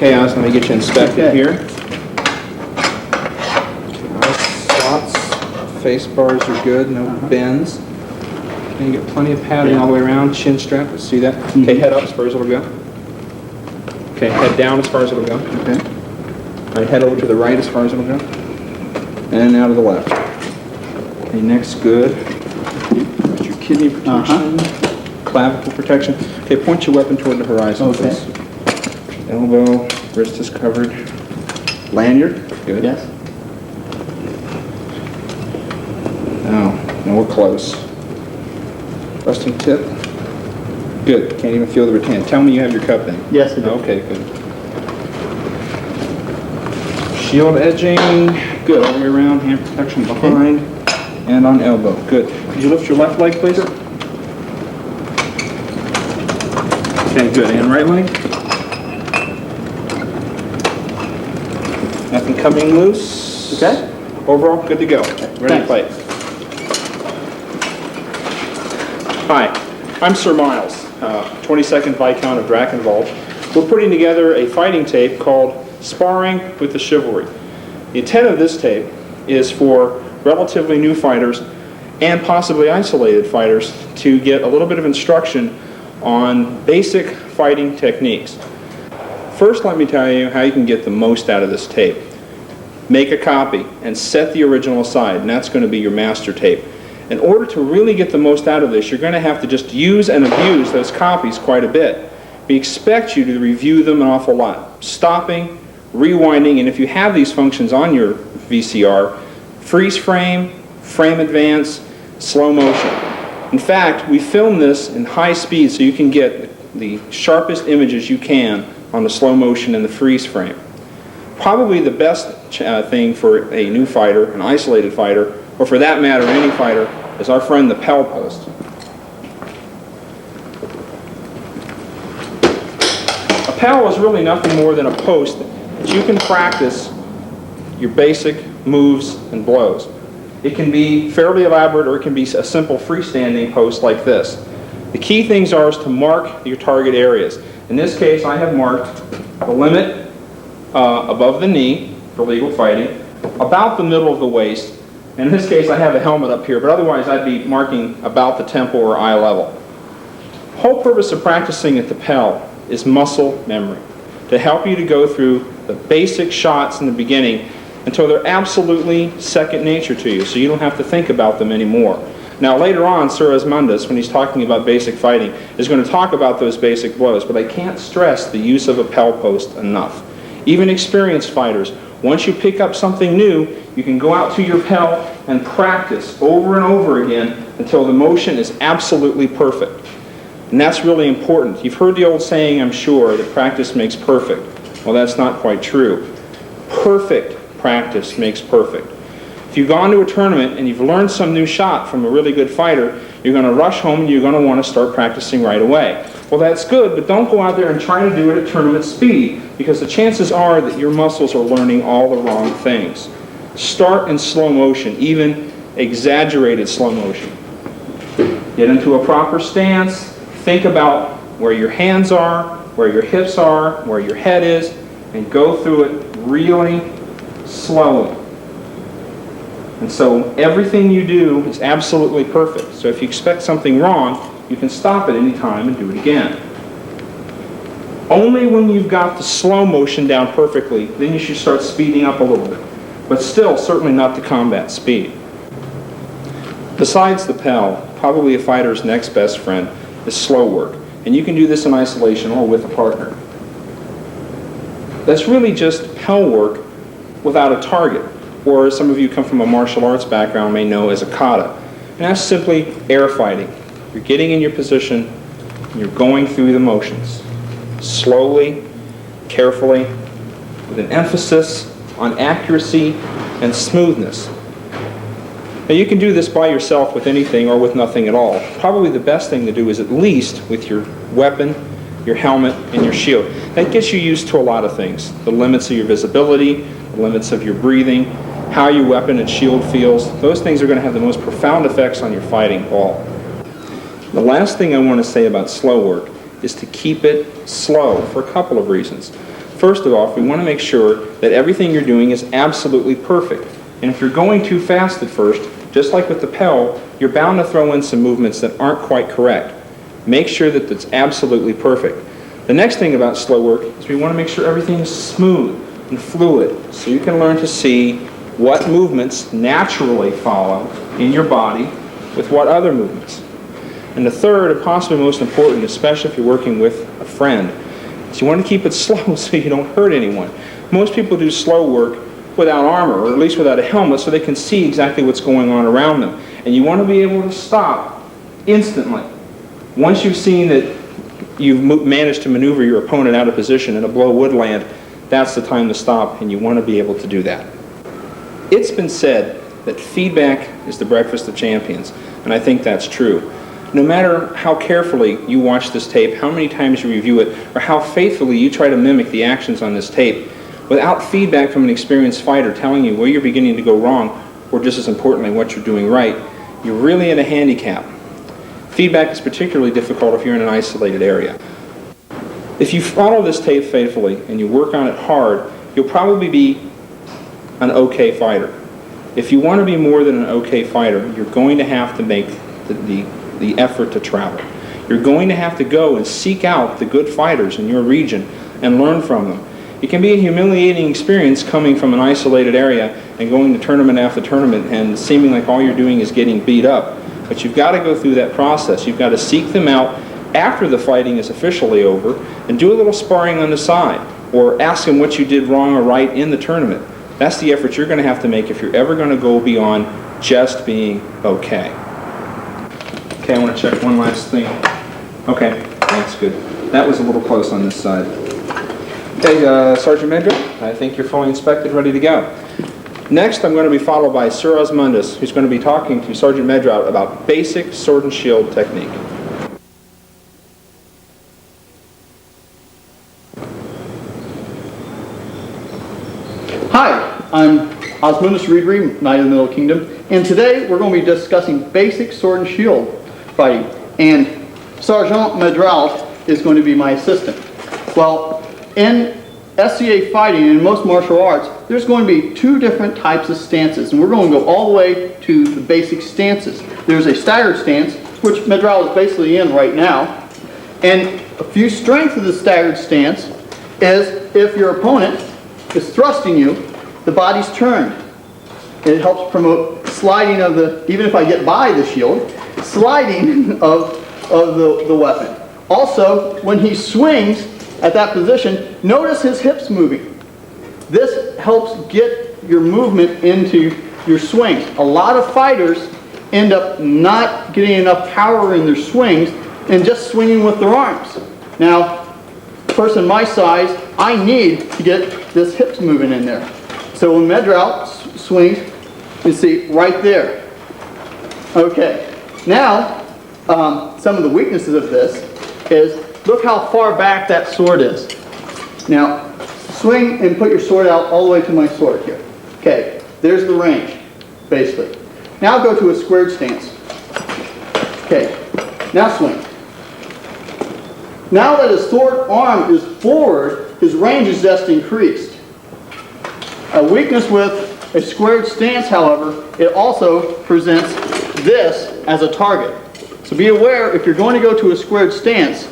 Okay, Oz, let me get you inspected Okay. here. Slots, face bars are good, no bends. Okay, you got plenty of padding all the way around, chin strap, let's see that. Okay, head up as far as it'll go. Okay, head down as far as it'll go. Okay. All right, head over to the right as far as it'll go. And now to the left. Okay, neck's good. Got your kidney protection, clavicle protection. Okay, point your weapon toward the horizon, Okay. please. Elbow, wrist is covered. Lanyard, good. Yes. Now we're close. Resting tip, good. Can't even feel the rattan. Tell me you have your cup in. Yes, it is. Okay, good. Shield edging, good. All the way around, hand protection behind, and on elbow, good. Could you lift your left leg, please? Okay, good. And right leg? Nothing coming loose. Okay. Overall, good to go. Ready to fight. Hi, I'm Sir Myles, 22nd Viscount of Drachenwald. We're putting together a fighting tape called Sparring with the Chivalry. The intent of this tape is for relatively new fighters and possibly isolated fighters to get a little bit of instruction on basic fighting techniques. First, let me tell you how you can get the most out of this tape. Make a copy and set the original aside, and that's going to be your master tape. In order to really get the most out of this, you're going to have to just use and abuse those copies quite a bit. We expect you to review them an awful lot. Stopping, rewinding, and if you have these functions on your VCR, freeze frame, frame advance, slow motion. In fact, we film this in high speed so you can get the sharpest images you can on the slow motion and the freeze frame. Probably the best thing for a new fighter, an isolated fighter, or for that matter any fighter, is our friend the Pel post. A Pel is really nothing more than a post that you can practice your basic moves and blows. It can be fairly elaborate or it can be a simple freestanding post like this. The key things are is to mark your target areas. In this case, I have marked the limit above the knee for legal fighting, about the middle of the waist, and in this case I have a helmet up here, but otherwise I'd be marking about the temple or eye level. The whole purpose of practicing at the Pel is muscle memory, to help you to go through the basic shots in the beginning until they're absolutely second nature to you, so you don't have to think about them anymore. Now later on, Sir Osmundus, when he's talking about basic fighting, is going to talk about those basic blows, but I can't stress the use of a Pel post enough. Even experienced fighters, once you pick up something new, you can go out to your Pel and practice over and over again until the motion is absolutely perfect. And that's really important. You've heard the old saying, I'm sure, that practice makes perfect. Well, that's not quite true. Perfect practice makes perfect. If you've gone to a tournament and you've learned some new shot from a really good fighter, you're going to rush home and you're going to want to start practicing right away. Well, that's good, but don't go out there and try to do it at tournament speed, because the chances are that your muscles are learning all the wrong things. Start in slow motion, even exaggerated slow motion. Get into a proper stance, think about where your hands are, where your hips are, where your head is, and go through it really slowly. And so everything you do is absolutely perfect. So if you expect something wrong, you can stop at any time and do it again. Only when you've got the slow motion down perfectly, then you should start speeding up a little bit. But still, certainly not the combat speed. Besides the Pel, probably a fighter's next best friend is slow work. And you can do this in isolation or with a partner. That's really just Pel work without a target, or as some of you come from a martial arts background may know as a kata. And that's simply air fighting. You're getting in your position, and you're going through the motions. Slowly, carefully, with an emphasis on accuracy and smoothness. Now you can do this by yourself with anything or with nothing at all. Probably the best thing to do is at least with your weapon, your helmet, and your shield. That gets you used to a lot of things. The limits of your visibility, the limits of your breathing, how your weapon and shield feels. Those things are going to have the most profound effects on your fighting all. The last thing I want to say about slow work is to keep it slow for a couple of reasons. First of all, we want to make sure that everything you're doing is absolutely perfect. And if you're going too fast at first, just like with the Pell, you're bound to throw in some movements that aren't quite correct. Make sure that it's absolutely perfect. The next thing about slow work is we want to make sure everything is smooth and fluid, so you can learn to see what movements naturally follow in your body with what other movements. And the third, and possibly most important, especially if you're working with a friend, is you want to keep it slow so you don't hurt anyone. Most people do slow work without armor, or at least without a helmet, so they can see exactly what's going on around them. And you want to be able to stop instantly. Once you've seen that you've managed to maneuver your opponent out of position and a blow would land, that's the time to stop, and you want to be able to do that. It's been said that feedback is the breakfast of champions, and I think that's true. No matter how carefully you watch this tape, how many times you review it, or how faithfully you try to mimic the actions on this tape, without feedback from an experienced fighter telling you where you're beginning to go wrong, or just as importantly, what you're doing right, you're really at a handicap. Feedback is particularly difficult if you're in an isolated area. If you follow this tape faithfully and you work on it hard, you'll probably be an okay fighter. If you want to be more than an okay fighter, you're going to have to make the effort to travel. You're going to have to go and seek out the good fighters in your region and learn from them. It can be a humiliating experience coming from an isolated area and going to tournament after tournament and seeming like all you're doing is getting beat up. But you've got to go through that process. You've got to seek them out after the fighting is officially over and do a little sparring on the side, or ask them what you did wrong or right in the tournament. That's the effort you're going to have to make if you're ever going to go beyond just being okay. Okay, I want to check one last thing. Okay, that's good. That was a little close on this side. Okay, Sergeant Major, I think you're fully inspected, ready to go. Next, I'm going to be followed by Sir Osmundus, who's going to be talking to Sergeant Major about basic sword and shield technique. Hi, I'm Osmundus Thorkelsson, Knight of the Middle Kingdom, and today we're going to be discussing basic sword and shield fighting, and Sergeant Major is going to be my assistant. Well, in SCA fighting and in most martial arts, there's going to be two different types of stances, and we're going to go all the way to the basic stances. There's a staggered stance, which Major is basically in right now, and a few strengths of the staggered stance is if your opponent is thrusting you, the body's turned. It helps promote sliding of the, even if I get by the shield, sliding of the weapon. Also, when he swings at that position, notice his hips moving. This helps get your movement into your swings. A lot of fighters end up not getting enough power in their swings and just swinging with their arms. Now, a person my size, I need to get this hips moving in there. So when Medraut swings, you see right there. Okay, now some of the weaknesses of this is look how far back that sword is. Now swing and put your sword out all the way to my sword here. Okay, there's the range, basically. Now go to a squared stance. Okay, now swing. Now that his sword arm is forward, his range is just increased. A weakness with a squared stance, however, it also presents this as a target. So be aware, if you're going to go to a squared stance,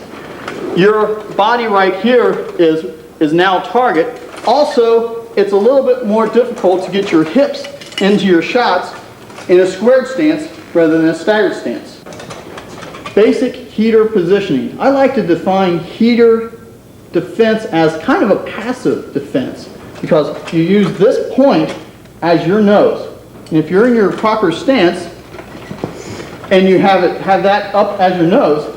your body right here is now target. Also, it's a little bit more difficult to get your hips into your shots in a squared stance rather than a staggered stance. Basic heater positioning. I like to define heater defense as kind of a passive defense because you use this point as your nose. And if you're in your proper stance and you have that up as your nose,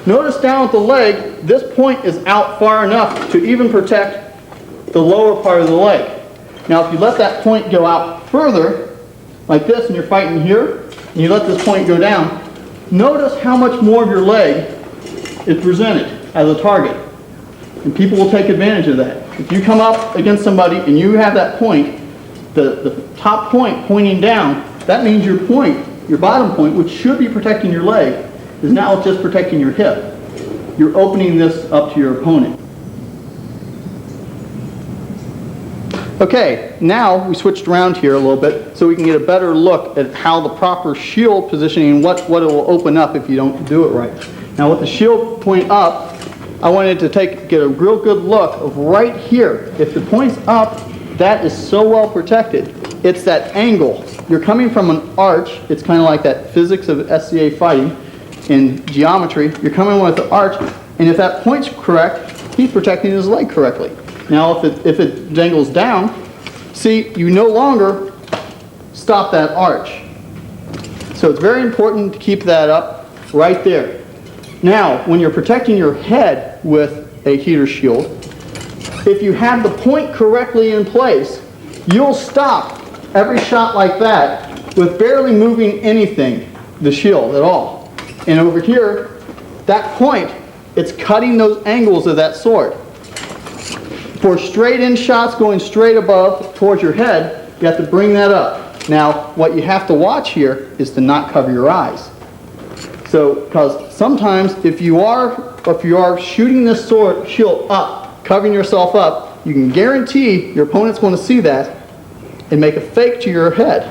notice down at the leg, this point is out far enough to even protect the lower part of the leg. Now if you let that point go out further, like this, and you're fighting here, and you let this point go down, notice how much more of your leg is presented as a target. And people will take advantage of that. If you come up against somebody and you have that point, the top point pointing down, that means your point, your bottom point, which should be protecting your leg, is now just protecting your hip. You're opening this up to your opponent. Okay, now we switched around here a little bit so we can get a better look at how the proper shield positioning and what it will open up if you don't do it right. Now with the shield point up, I wanted to get a real good look of right here. If the point's up, that is so well protected. It's that angle. You're coming from an arch. It's kind of like that physics of SCA fighting in geometry. You're coming with the arch, and if that point's correct, he's protecting his leg correctly. Now if it dangles down, see, you no longer stop that arch. So it's very important to keep that up right there. Now, when you're protecting your head with a heater shield, if you have the point correctly in place, you'll stop every shot like that with barely moving anything, the shield at all. And over here, that point, it's cutting those angles of that sword. For straight in shots going straight above towards your head, you have to bring that up. Now, what you have to watch here is to not cover your eyes. So, because sometimes if you are shooting this sword shield up, covering yourself up, you can guarantee your opponent's going to see that and make a fake to your head.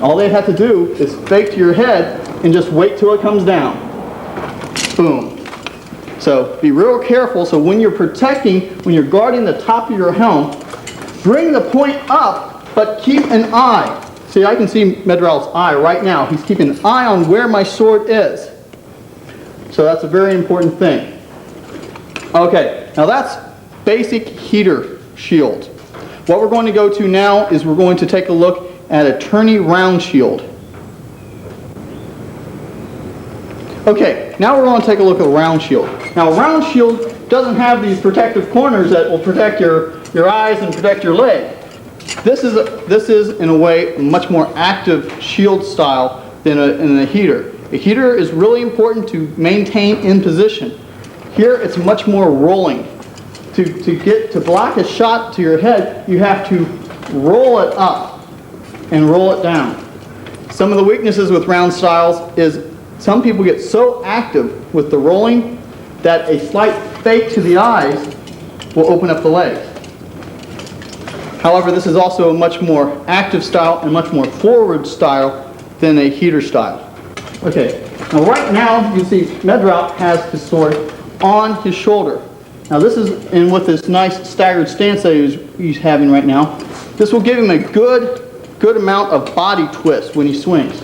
All they have to do is fake to your head and just wait till it comes down. Boom. So be real careful. So when you're protecting, when you're guarding the top of your helm, bring the point up, but keep an eye. See, I can see Medral's eye right now. He's keeping an eye on where my sword is. So that's a very important thing. Okay, now that's basic heater shield. What we're going to go to now is we're going to take a look at a tourney round shield. Okay, now we're going to take a look at a round shield. Now a round shield doesn't have these protective corners that will protect your eyes and protect your leg. This is in a way a much more active shield style than a heater. A heater is really important to maintain in position. Here it's much more rolling. To block a shot to your head, you have to roll it up and roll it down. Some of the weaknesses with round styles is some people get so active with the rolling that a slight fake to the eyes will open up the legs. However, this is also a much more active style and much more forward style than a heater style. Okay, now right now you see Medral has his sword on his shoulder. Now this is in with this nice staggered stance that he's having right now. This will give him a good amount of body twist when he swings.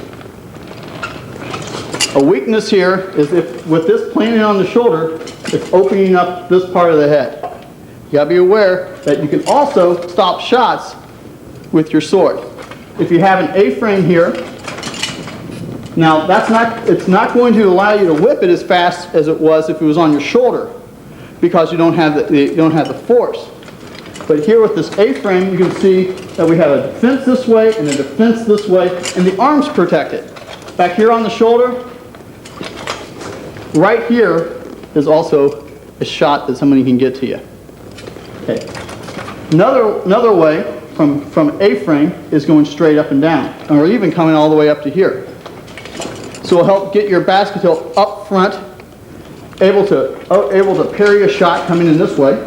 A weakness here is if with this planting on the shoulder, it's opening up this part of the head. You gotta be aware that you can also stop shots with your sword. If you have an A-frame here, now it's not going to allow you to whip it as fast as it was if it was on your shoulder, because you don't have the force. But here with this A-frame, you can see that we have a defense this way and a defense this way, and the arm's protected. Back here on the shoulder, right here is also a shot that somebody can get to you. Okay. Another way from A-frame is going straight up and down, or even coming all the way up to here. So it'll help get your basket tilt up front, able to parry a shot coming in this way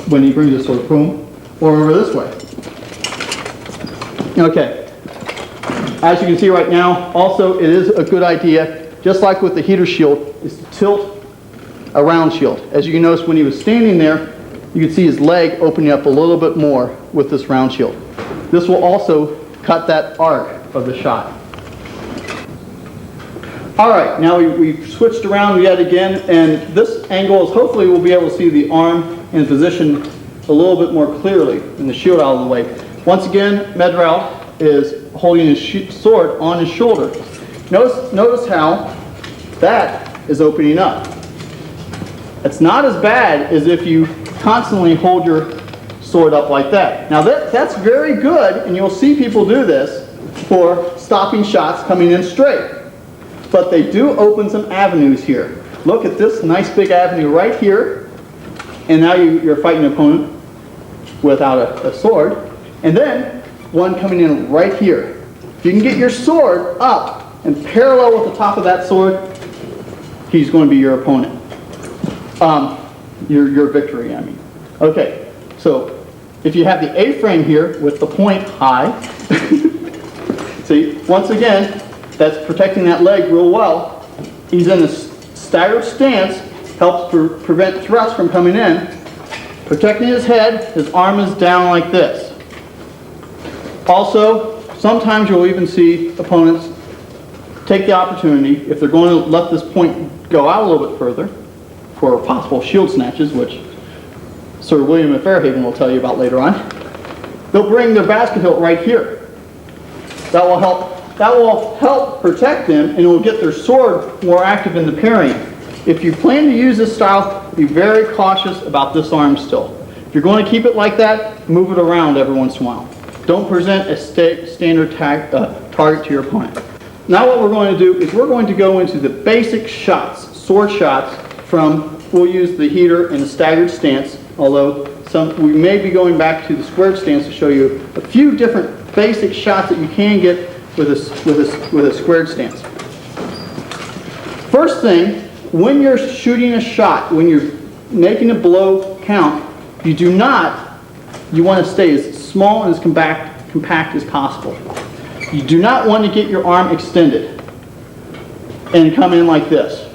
when he brings this sort of boom, or over this way. Okay. As you can see right now, also it is a good idea, just like with the heater shield, is to tilt a round shield. As you can notice when he was standing there, you can see his leg opening up a little bit more with this round shield. This will also cut that arc of the shot. Alright, now we've switched around yet again, and this angle is hopefully we'll be able to see the arm in position a little bit more clearly and the shield out of the way. Once again, Medral is holding his sword on his shoulder. Notice how that is opening up. It's not as bad as if you constantly hold your sword up like that. Now that's very good, and you'll see people do this for stopping shots coming in straight. But they do open some avenues here. Look at this nice big avenue right here, and now you're fighting an opponent without a sword. And then one coming in right here. If you can get your sword up and parallel with the top of that sword, he's going to be your opponent. Your victory, I mean. Okay, so If you have the A-frame here with the point high, see, once again, that's protecting that leg real well. He's in a staggered stance, helps prevent thrust from coming in. Protecting his head, his arm is down like this. Also, sometimes you'll even see opponents take the opportunity, if they're going to let this point go out a little bit further, for possible shield snatches, which Sir William of Fairhaven will tell you about later on, they'll bring their basket hilt right here. That will help protect them, and it will get their sword more active in the parrying. If you plan to use this style, be very cautious about this arm still. If you're going to keep it like that, move it around every once in a while. Don't present a standard target to your opponent. Now what we're going to do is we're going to go into the basic shots, sword shots from, we'll use the heater and the staggered stance, although we may be going back to the squared stance to show you a few different basic shots that you can get with a squared stance. First thing, when you're shooting a shot, when you're making a blow count, you want to stay as small and as compact as possible. You do not want to get your arm extended and come in like this.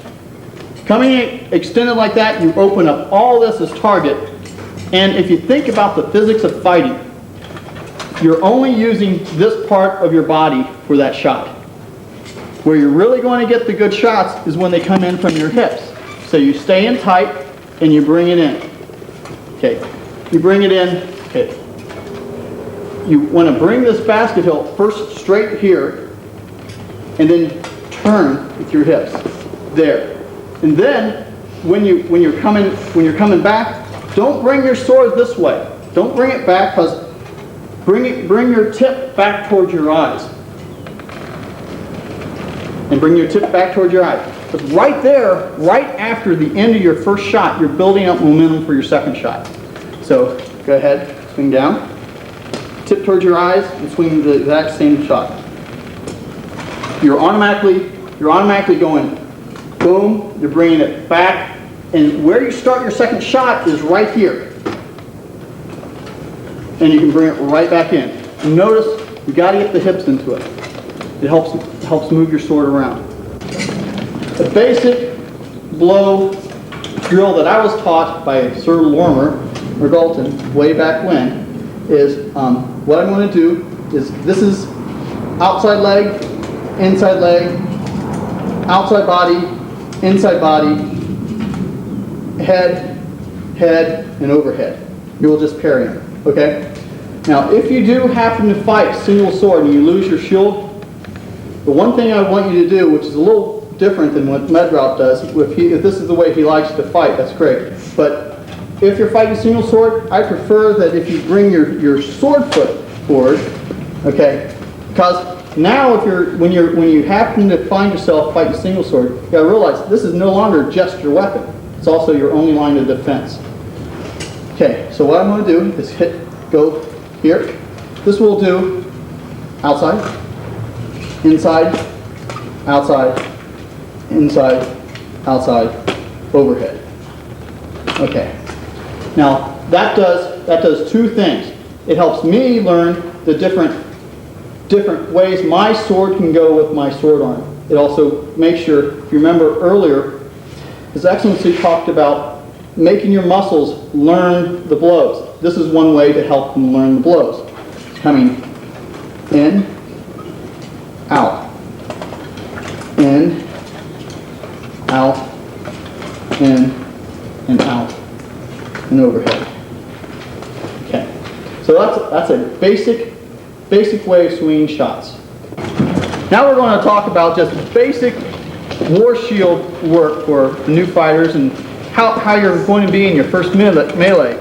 Coming in extended like that, you open up all this as target, and if you think about the physics of fighting, you're only using this part of your body for that shot. Where you're really going to get the good shots is when they come in from your hips. So you stay in tight and you bring it in. Okay, you bring it in. Okay. You want to bring this basket hilt first straight here, and then turn with your hips there. And then when you're coming back, don't bring your sword this way. Don't bring it back, because bring your tip back towards your eyes. And bring your tip back towards your eyes. But right there, right after the end of your first shot, you're building up momentum for your second shot. So go ahead, swing down, tip towards your eyes, and swing the exact same shot. You're automatically going boom, you're bringing it back, and where you start your second shot is right here. And you can bring it right back in. And notice, you got to get the hips into it. It helps move your sword around. The basic blow drill that I was taught by Sir Lorimer or Galton way back when is what I'm going to do is, this is outside leg, outside body, inside body, head, and overhead. You will just parry them, okay? Now, if you do happen to fight single sword and you lose your shield, the one thing I want you to do, which is a little different than what Medraut does, if this is the way he likes to fight, that's great. But if you're fighting single sword, I prefer that if you bring your sword foot forward, okay? Because now when you happen to find yourself fighting single sword, you gotta realize this is no longer just your weapon. It's also your only line of defense. Okay, so what I'm going to do is go here. This will do outside, inside, outside, inside, outside, overhead. Okay. Now that does two things. It helps me learn the different ways my sword can go with my sword arm. It also makes sure, if you remember earlier, His Excellency talked about making your muscles learn the blows. This is one way to help them learn the blows. Coming in, out, in, out, in, and out, and overhead. Okay, so that's a basic way of swinging shots. Now we're going to talk about just basic war shield work for new fighters and how you're going to be in your first melee.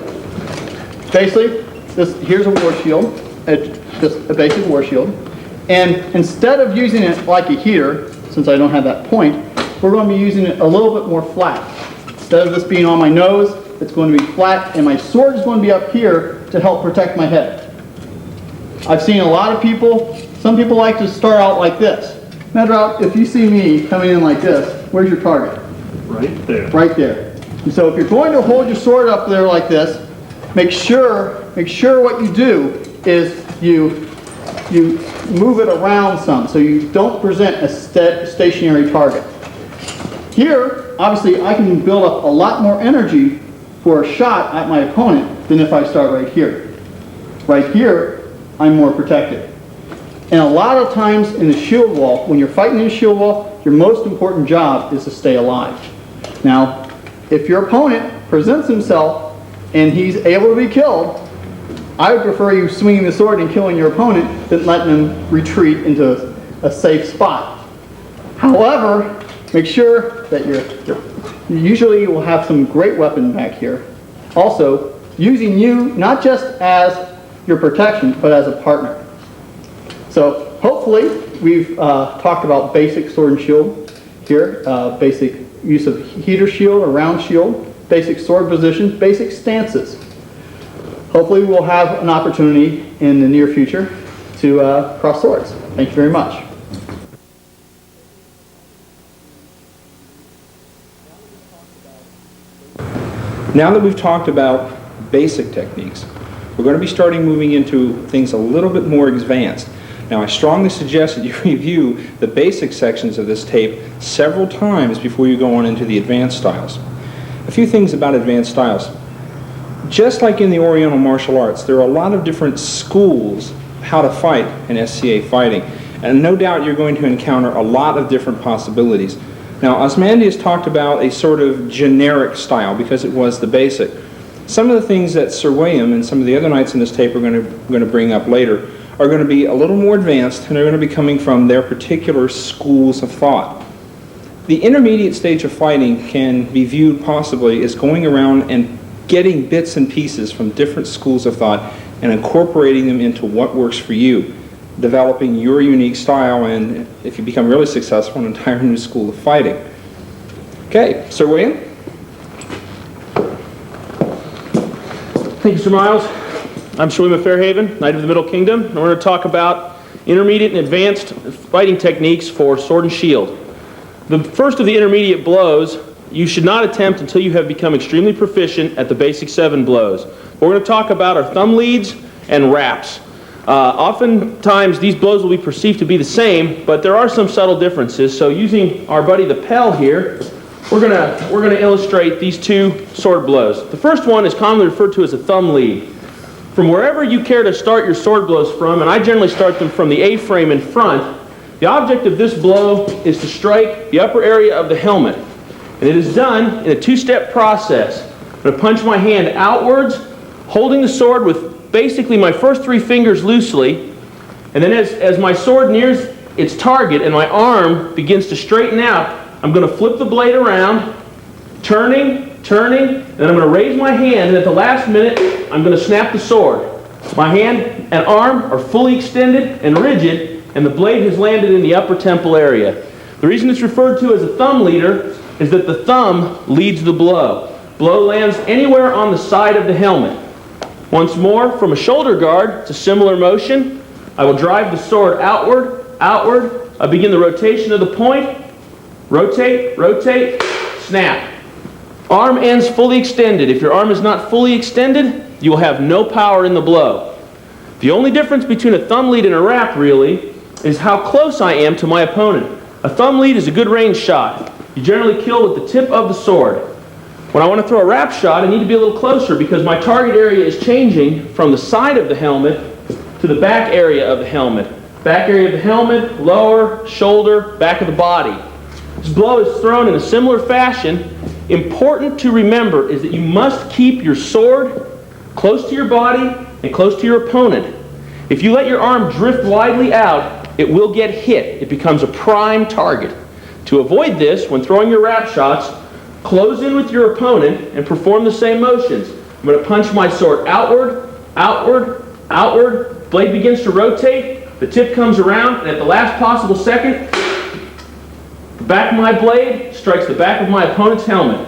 Basically, here's a war shield, just a basic war shield. And instead of using it like a heater, since I don't have that point, we're going to be using it a little bit more flat. Instead of this being on my nose, it's going to be flat, and my sword is going to be up here to help protect my head. I've seen a lot of people, some people like to start out like this. Medraut, if you see me coming in like this, where's your target? Right there. Right there. And so if you're going to hold your sword up there like this, make sure what you do is you move it around some so you don't present a stationary target. Here, obviously, I can build up a lot more energy for a shot at my opponent than if I start right here. Right here, I'm more protected. And a lot of times in the shield wall, when you're fighting in a shield wall, your most important job is to stay alive. Now, if your opponent presents himself and he's able to be killed, I would prefer you swinging the sword and killing your opponent than letting him retreat into a safe spot. However, make sure that you usually will have some great weapon back here. Also, using you not just as your protection, but as a partner. So hopefully we've talked about basic sword and shield here, basic use of heater shield or round shield, basic sword positions, basic stances. Hopefully we'll have an opportunity in the near future to cross swords. Thank you very much. Now that we've talked about basic techniques, we're going to be starting moving into things a little bit more advanced. Now, I strongly suggest that you review the basic sections of this tape several times before you go on into the advanced styles. A few things about advanced styles. Just like in the Oriental martial arts, there are a lot of different schools how to fight in SCA fighting, and no doubt you're going to encounter a lot of different possibilities. Now, Ozymandias talked about a sort of generic style because it was the basic. Some of the things that Sir William and some of the other knights in this tape are going to bring up later are going to be a little more advanced, and they're going to be coming from their particular schools of thought. The intermediate stage of fighting can be viewed possibly as going around and getting bits and pieces from different schools of thought and incorporating them into what works for you, developing your unique style, and if you become really successful, an entire new school of fighting. Okay, Sir William? Thank you, Sir Myles. I'm Sir William of Fairhaven, Knight of the Middle Kingdom, and we're going to talk about intermediate and advanced fighting techniques for sword and shield. The first of the intermediate blows you should not attempt until you have become extremely proficient at the basic 7 blows. What we're going to talk about are thumb leads and raps. Oftentimes these blows will be perceived to be the same, but there are some subtle differences. So using our buddy the Pell here, we're going to illustrate these 2 sword blows. The first one is commonly referred to as a thumb lead. From wherever you care to start your sword blows from, and I generally start them from the A-frame in front, the object of this blow is to strike the upper area of the helmet. And it is done in a 2-step process. I'm going to punch my hand outwards, holding the sword with basically my first 3 fingers loosely, and then as my sword nears its target and my arm begins to straighten out, I'm going to flip the blade around, turning, and then I'm going to raise my hand, and at the last minute, I'm going to snap the sword. My hand and arm are fully extended and rigid, and the blade has landed in the upper temple area. The reason it's referred to as a thumb leader is that the thumb leads the blow. Blow lands anywhere on the side of the helmet. Once more, from a shoulder guard, it's a similar motion. I will drive the sword outward. I begin the rotation of the point. Rotate, snap. Arm ends fully extended. If your arm is not fully extended, you will have no power in the blow. The only difference between a thumb lead and a rap, really, is how close I am to my opponent. A thumb lead is a good range shot. You generally kill with the tip of the sword. When I want to throw a rap shot, I need to be a little closer because my target area is changing from the side of the helmet to the back area of the helmet. Back area of the helmet, lower, shoulder, back of the body. This blow is thrown in a similar fashion. Important to remember is that you must keep your sword close to your body and close to your opponent. If you let your arm drift widely out, it will get hit. It becomes a prime target. To avoid this, when throwing your rap shots, close in with your opponent and perform the same motions. I'm going to punch my sword outward, blade begins to rotate, the tip comes around, and at the last possible second, the back of my blade strikes the back of my opponent's helmet.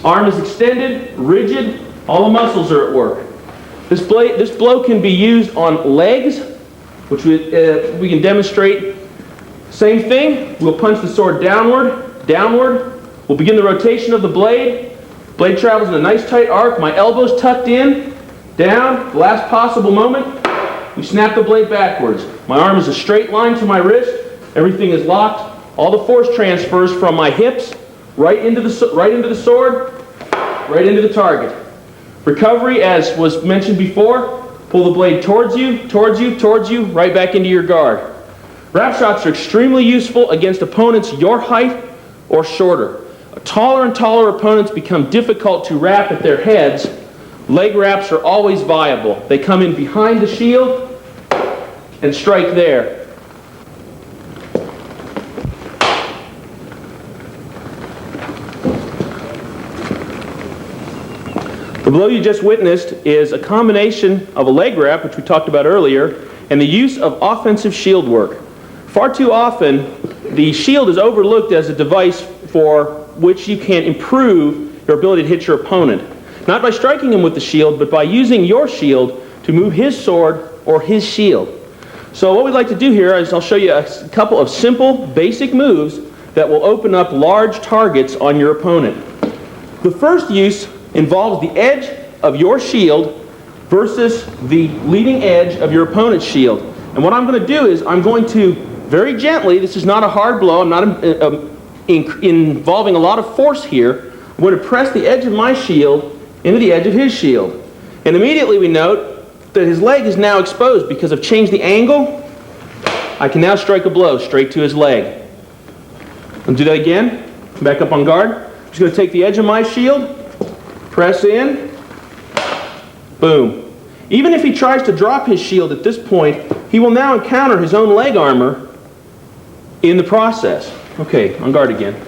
Arm is extended, rigid, all the muscles are at work. This blow can be used on legs, which we can demonstrate. Same thing, we'll punch the sword downward. We'll begin the rotation of the blade. Blade travels in a nice tight arc. My elbow's tucked in. down, the last possible moment, we snap the blade backwards. My arm is a straight line to my wrist, everything is locked, all the force transfers from my hips right into the sword, right into the target. Recovery, as was mentioned before, pull the blade towards you, right back into your guard. Wrap shots are extremely useful against opponents your height or shorter. Taller and taller opponents become difficult to wrap at their heads. Leg wraps are always viable. They come in behind the shield and strike there. The blow you just witnessed is a combination of a leg wrap, which we talked about earlier, and the use of offensive shield work. Far too often, the shield is overlooked as a device for which you can improve your ability to hit your opponent. Not by striking him with the shield, but by using your shield to move his sword or his shield. So what we'd like to do here is I'll show you a couple of simple, basic moves that will open up large targets on your opponent. The first use involves the edge of your shield versus the leading edge of your opponent's shield. And what I'm going to do is I'm going to very gently, this is not a hard blow, I'm not involving a lot of force here, I'm going to press the edge of my shield into the edge of his shield. And immediately we note that his leg is now exposed because I've changed the angle. I can now strike a blow straight to his leg. I'll do that again. Back up on guard. I'm just going to take the edge of my shield, press in, boom. Even if he tries to drop his shield at this point, he will now encounter his own leg armor in the process. Okay, on guard again.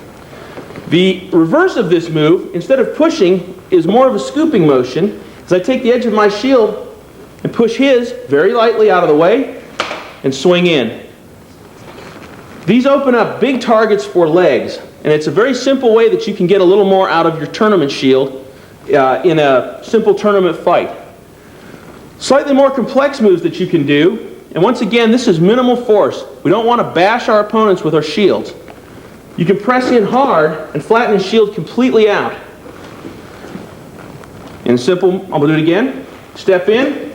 The reverse of this move, instead of pushing, is more of a scooping motion, as I take the edge of my shield and push his very lightly out of the way and swing in. These open up big targets for legs, and it's a very simple way that you can get a little more out of your tournament shield in a simple tournament fight. Slightly more complex moves that you can do, and once again, this is minimal force. We don't want to bash our opponents with our shields. You can press in hard and flatten his shield completely out. In simple, I'll do it again. Step in.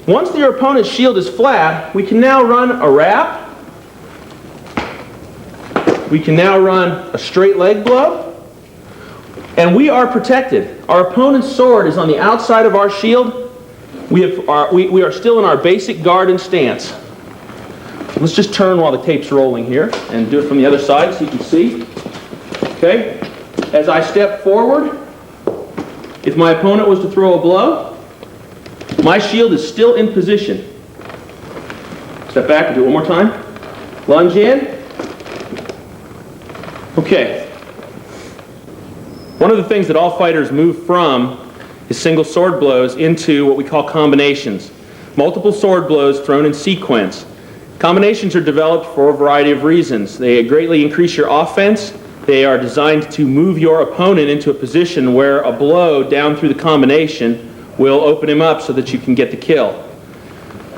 Once your opponent's shield is flat, we can now run a wrap. We can now run a straight leg blow. And we are protected. Our opponent's sword is on the outside of our shield. We are still in our basic guard and stance. Let's just turn while the tape's rolling here and do it from the other side so you can see. Okay? As I step forward, if my opponent was to throw a blow, my shield is still in position. Step back and do it one more time. Lunge in. Okay. One of the things that all fighters move from is single sword blows into what we call combinations. Multiple sword blows thrown in sequence. Combinations are developed for a variety of reasons. They greatly increase your offense. They are designed to move your opponent into a position where a blow down through the combination will open him up so that you can get the kill.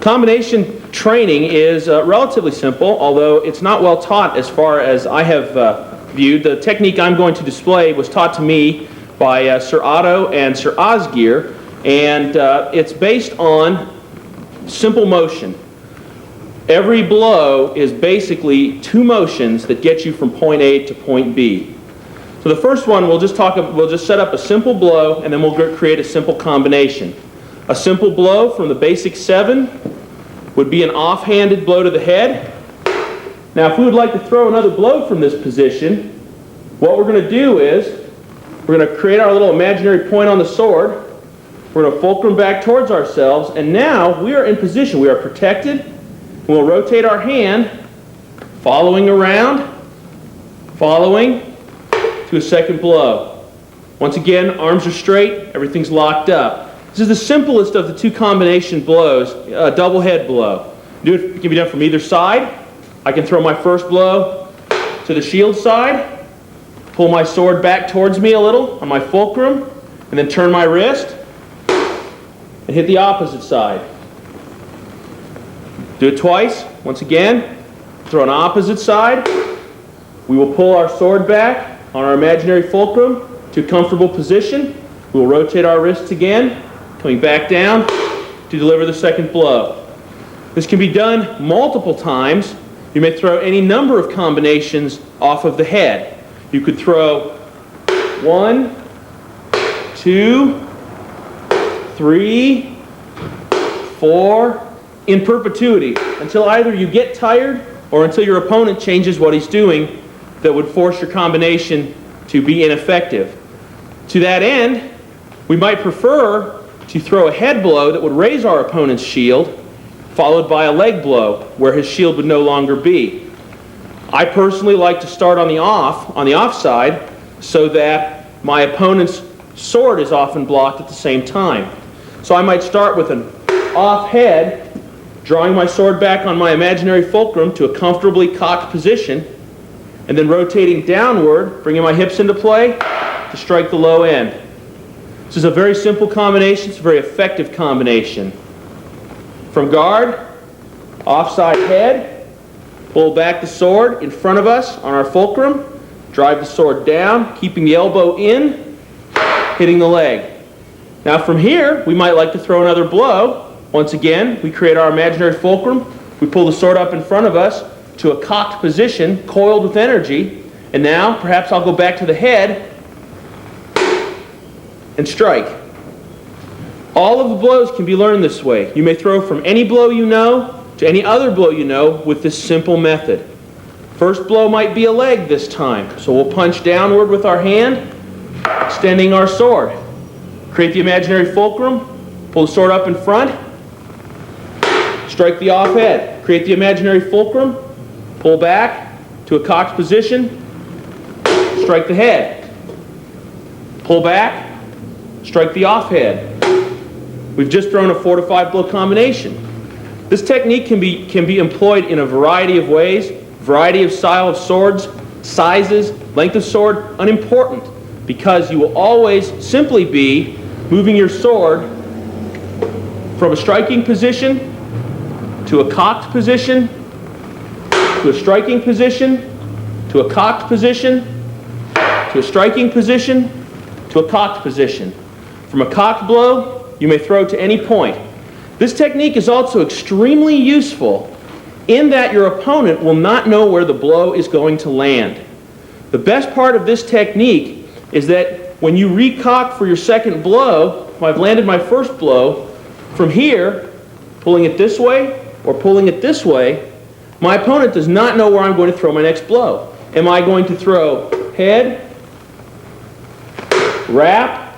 Combination training is relatively simple, although it's not well taught as far as I have viewed. The technique I'm going to display was taught to me by Sir Otto and Sir Asgeirr, and it's based on simple motion. Every blow is basically two motions that get you from point A to point B. So the first one, we'll just set up a simple blow, and then we'll create a simple combination. A simple blow from the basic 7 would be an offhanded blow to the head. Now, if we would like to throw another blow from this position, what we're going to do is we're going to create our little imaginary point on the sword. We're going to fulcrum back towards ourselves, and now we are in position. We are protected. We'll rotate our hand, following around, following to a second blow. Once again, arms are straight, everything's locked up. This is the simplest of the two combination blows, a double head blow. It can be done from either side. I can throw my first blow to the shield side, pull my sword back towards me a little on my fulcrum, and then turn my wrist and hit the opposite side. Do it twice. Once again, throw an opposite side. We will pull our sword back on our imaginary fulcrum to a comfortable position. We will rotate our wrists again, coming back down to deliver the second blow. This can be done multiple times. You may throw any number of combinations off of the head. You could throw 1, 2, 3, 4, in perpetuity, until either you get tired or until your opponent changes what he's doing that would force your combination to be ineffective. To that end, we might prefer to throw a head blow that would raise our opponent's shield, followed by a leg blow where his shield would no longer be. I personally like to start on the off side, so that my opponent's sword is often blocked at the same time. So I might start with an off head, drawing my sword back on my imaginary fulcrum to a comfortably cocked position, and then rotating downward, bringing my hips into play to strike the low end. This is a very simple combination. It's a very effective combination. From guard, offside head, pull back the sword in front of us on our fulcrum, drive the sword down, keeping the elbow in, hitting the leg. Now from here, we might like to throw another blow. Once again, we create our imaginary fulcrum, we pull the sword up in front of us to a cocked position, coiled with energy, and now perhaps I'll go back to the head and strike. All of the blows can be learned this way. You may throw from any blow you know to any other blow you know with this simple method. First blow might be a leg this time, so we'll punch downward with our hand, extending our sword. Create the imaginary fulcrum, pull the sword up in front, strike the off head. Create the imaginary fulcrum, pull back to a cocked position, strike the head. Pull back, strike the off head. We've just thrown a 4 to 5 blow combination. This technique can be employed in a variety of ways, variety of style of swords, sizes, length of sword, unimportant, because you will always simply be moving your sword from a striking position to a cocked position, to a striking position, to a cocked position, to a striking position, to a cocked position. From a cocked blow, you may throw to any point. This technique is also extremely useful in that your opponent will not know where the blow is going to land. The best part of this technique is that when you recock for your second blow, if I've landed my first blow, from here, pulling it this way or pulling it this way, my opponent does not know where I'm going to throw my next blow. Am I going to throw head, wrap,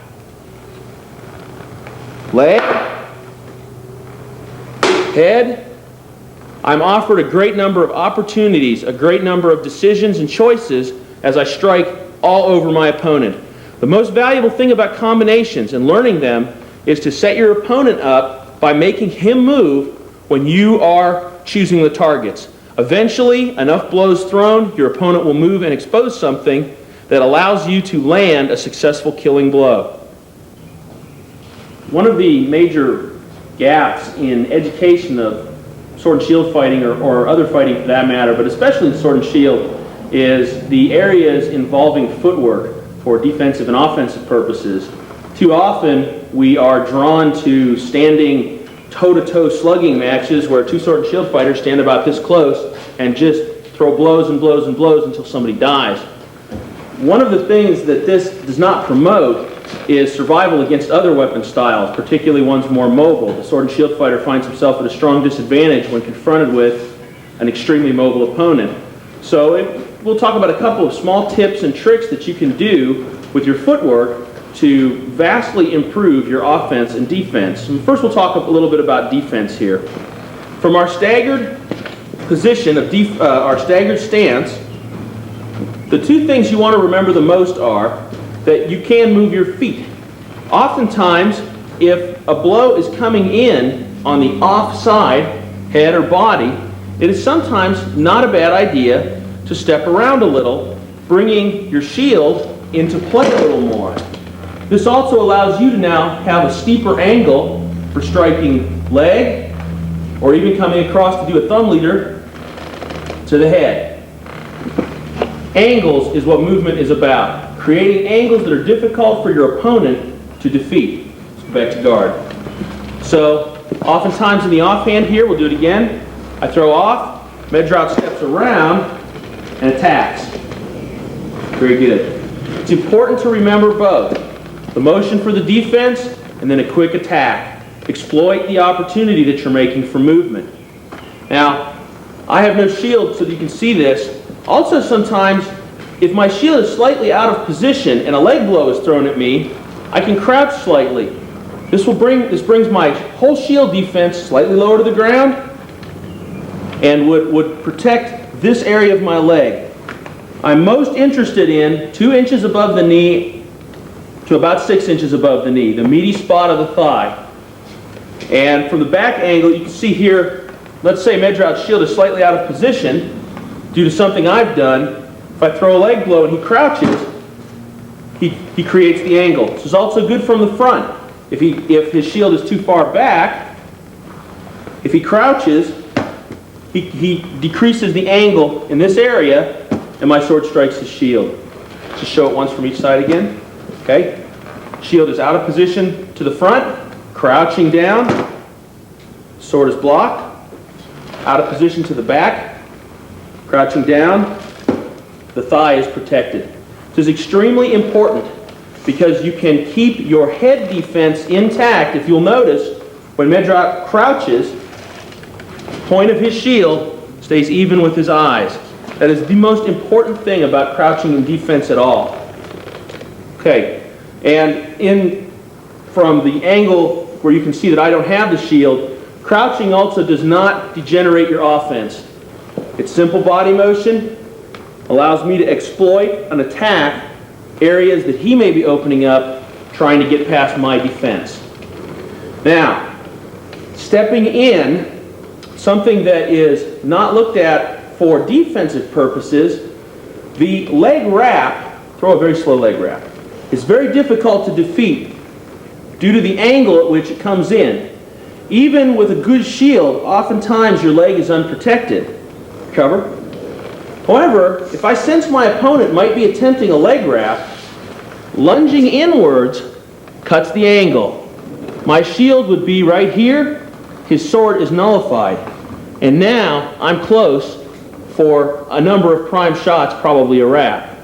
leg, head? I'm offered a great number of opportunities, a great number of decisions and choices as I strike all over my opponent. The most valuable thing about combinations and learning them is to set your opponent up by making him move when you are choosing the targets. Eventually, enough blows thrown, your opponent will move and expose something that allows you to land a successful killing blow. One of the major gaps in education of sword and shield fighting, or other fighting for that matter, but especially in sword and shield, is the areas involving footwork for defensive and offensive purposes. Too often we are drawn to standing toe-to-toe slugging matches where two sword and shield fighters stand about this close and just throw blows and blows and blows until somebody dies. One of the things that this does not promote is survival against other weapon styles, particularly ones more mobile. The sword and shield fighter finds himself at a strong disadvantage when confronted with an extremely mobile opponent. So we'll talk about a couple of small tips and tricks that you can do with your footwork to vastly improve your offense and defense. And first we'll talk a little bit about defense here. From our staggered position of our staggered stance, the two things you want to remember the most are that you can move your feet. Oftentimes, if a blow is coming in on the off side, head or body, it is sometimes not a bad idea to step around a little, bringing your shield into play a little more. This also allows you to now have a steeper angle for striking leg, or even coming across to do a thumb leader to the head. Angles is what movement is about. Creating angles that are difficult for your opponent to defeat. Let's go back to guard. So oftentimes in the offhand here, we'll do it again. I throw off, Medraut steps around and attacks. Very good. It's important to remember both. The motion for the defense and then a quick attack. Exploit the opportunity that you're making for movement. Now, I have no shield so that you can see this. Also sometimes, if my shield is slightly out of position and a leg blow is thrown at me, I can crouch slightly. This brings my whole shield defense slightly lower to the ground and would protect this area of my leg. I'm most interested in 2 inches above the knee to about 6 inches above the knee, the meaty spot of the thigh. And from the back angle, you can see here, let's say Medraut's shield is slightly out of position due to something I've done. If I throw a leg blow and he crouches, he creates the angle. This is also good from the front. If his shield is too far back, if he crouches, he decreases the angle in this area, and my sword strikes his shield. Just show it once from each side again. Okay? Shield is out of position to the front, crouching down, sword is blocked, out of position to the back, crouching down, the thigh is protected. This is extremely important because you can keep your head defense intact. If you'll notice, when Medraut crouches, the point of his shield stays even with his eyes. That is the most important thing about crouching in defense at all. Okay, and from the angle where you can see that I don't have the shield, crouching also does not degenerate your offense. It's simple body motion, allows me to exploit and attack areas that he may be opening up, trying to get past my defense. Now, stepping in, something that is not looked at for defensive purposes, the leg wrap, throw a very slow leg wrap, is very difficult to defeat due to the angle at which it comes in. Even with a good shield, oftentimes your leg is unprotected. Cover. However, if I sense my opponent might be attempting a leg wrap, lunging inwards cuts the angle. My shield would be right here, his sword is nullified, and now I'm close for a number of prime shots, probably a wrap.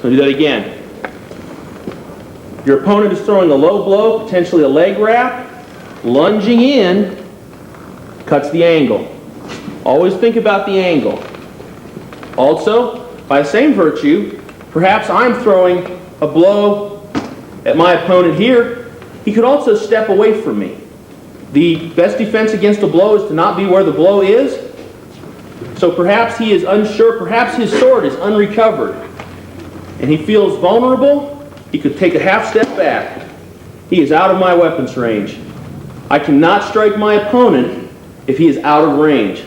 So do that again. Your opponent is throwing a low blow, potentially a leg wrap, lunging in, cuts the angle. Always think about the angle. Also, by the same virtue, perhaps I'm throwing a blow at my opponent here. He could also step away from me. The best defense against a blow is to not be where the blow is. So perhaps he is unsure, perhaps his sword is unrecovered, and he feels vulnerable. He could take a half step back. He is out of my weapons range. I cannot strike my opponent if he is out of range.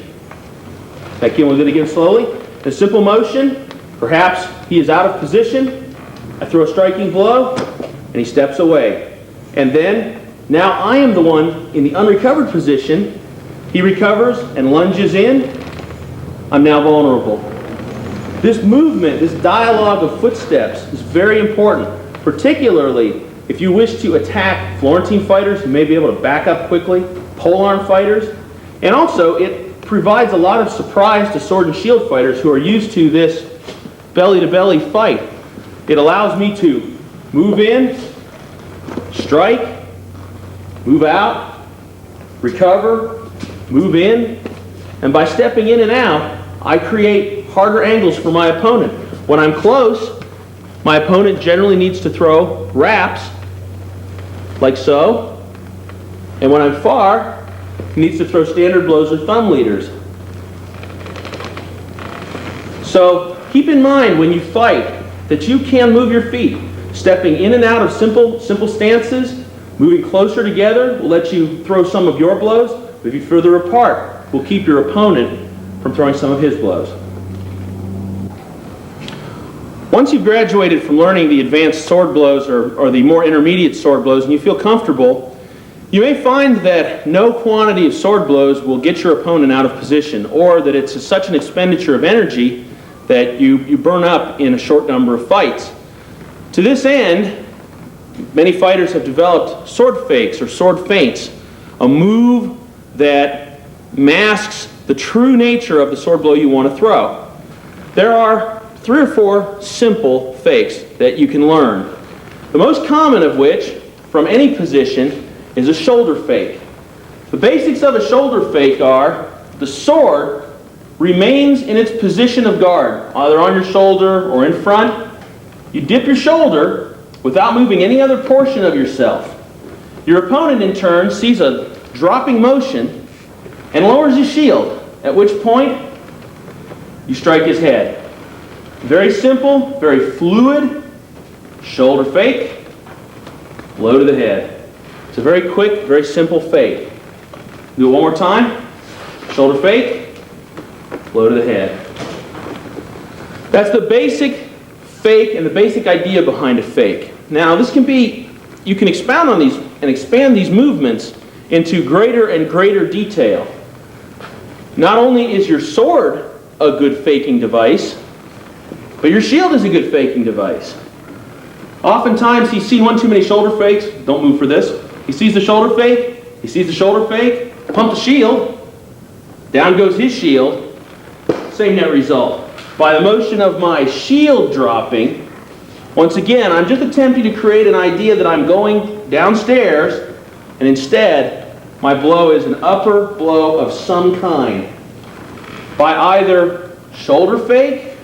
Again, we'll do it again slowly. A simple motion, perhaps he is out of position. I throw a striking blow, and he steps away. And then, now I am the one in the unrecovered position. He recovers and lunges in. I'm now vulnerable. This movement, this dialogue of footsteps is very important, particularly if you wish to attack Florentine fighters who may be able to back up quickly, polearm fighters, and also it provides a lot of surprise to sword and shield fighters who are used to this belly-to-belly fight. It allows me to move in, strike, move out, recover, move in, and by stepping in and out, I create harder angles for my opponent. When I'm close, my opponent generally needs to throw wraps, like so, and when I'm far, he needs to throw standard blows or thumb leaders. So keep in mind when you fight that you can move your feet. Stepping in and out of simple stances, moving closer together will let you throw some of your blows. Moving further apart will keep your opponent from throwing some of his blows. Once you've graduated from learning the advanced sword blows or the more intermediate sword blows and you feel comfortable, you may find that no quantity of sword blows will get your opponent out of position, or that it's such an expenditure of energy that you burn up in a short number of fights. To this end, many fighters have developed sword fakes or sword feints. A move that masks the true nature of the sword blow you want to throw. There are 3 or 4 simple fakes that you can learn. The most common of which, from any position, is a shoulder fake. The basics of a shoulder fake are the sword remains in its position of guard, either on your shoulder or in front. You dip your shoulder without moving any other portion of yourself. Your opponent, in turn, sees a dropping motion and lowers his shield, at which point you strike his head. Very simple, very fluid, shoulder fake, blow to the head. It's a very quick, very simple fake. Do it one more time. Shoulder fake, blow to the head. That's the basic fake and the basic idea behind a fake. Now, this can be, you can expound on these and expand these movements into greater and greater detail. Not only is your sword a good faking device, but your shield is a good faking device. Oftentimes, he's seen one too many shoulder fakes. Don't move for this. He sees the shoulder fake. He sees the shoulder fake. Pump the shield. Down goes his shield. Same net result. By the motion of my shield dropping, once again, I'm just attempting to create an idea that I'm going downstairs, and instead, my blow is an upper blow of some kind. By either shoulder fake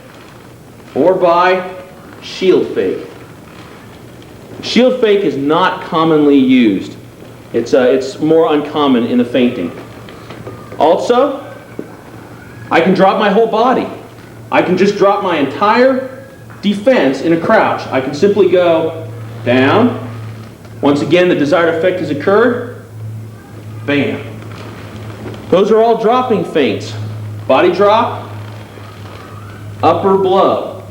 or by shield fake. Shield fake is not commonly used. It's more uncommon in the feinting. Also, I can drop my whole body. I can just drop my entire defense in a crouch. I can simply go down. Once again, the desired effect has occurred. Bam. Those are all dropping feints. Body drop, upper blow.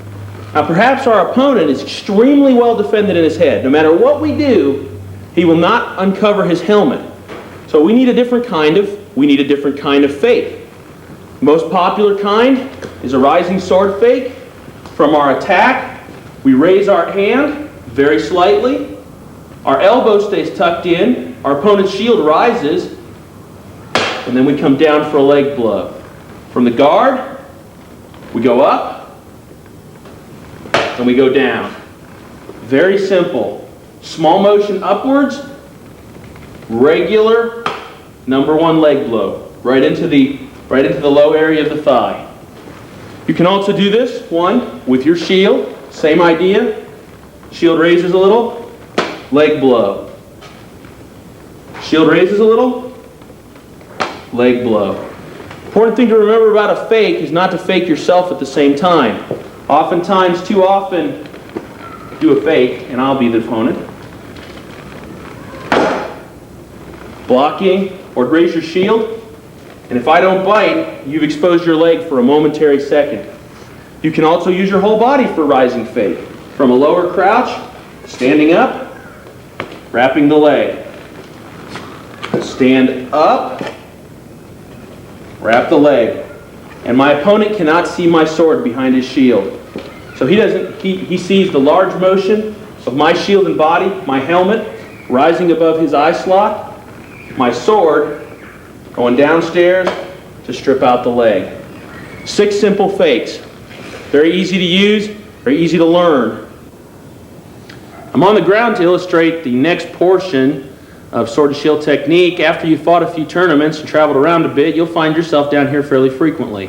Now perhaps our opponent is extremely well defended in his head. No matter what we do, he will not uncover his helmet. So we need a different kind of fake. Most popular kind is a rising sword fake. From our attack, we raise our hand very slightly. Our elbow stays tucked in. Our opponent's shield rises. And then we come down for a leg blow. From the guard, we go up, and we go down. Very simple. Small motion upwards, regular number 1 leg blow, right into the low area of the thigh. You can also do this, one, with your shield. Same idea. Shield raises a little, leg blow. Shield raises a little, leg blow. Important thing to remember about a fake is not to fake yourself at the same time. Oftentimes, too often, do a fake, and I'll be the opponent. Blocking, or raise your shield, and if I don't bite, you've exposed your leg for a momentary second. You can also use your whole body for rising fake. From a lower crouch, standing up, wrapping the leg. Stand up, wrap the leg. And my opponent cannot see my sword behind his shield. So he sees the large motion of my shield and body, my helmet rising above his eye slot, my sword going downstairs to strip out the leg. 6 simple fakes. Very easy to use, very easy to learn. I'm on the ground to illustrate the next portion of sword and shield technique. After you've fought a few tournaments and traveled around a bit, you'll find yourself down here fairly frequently.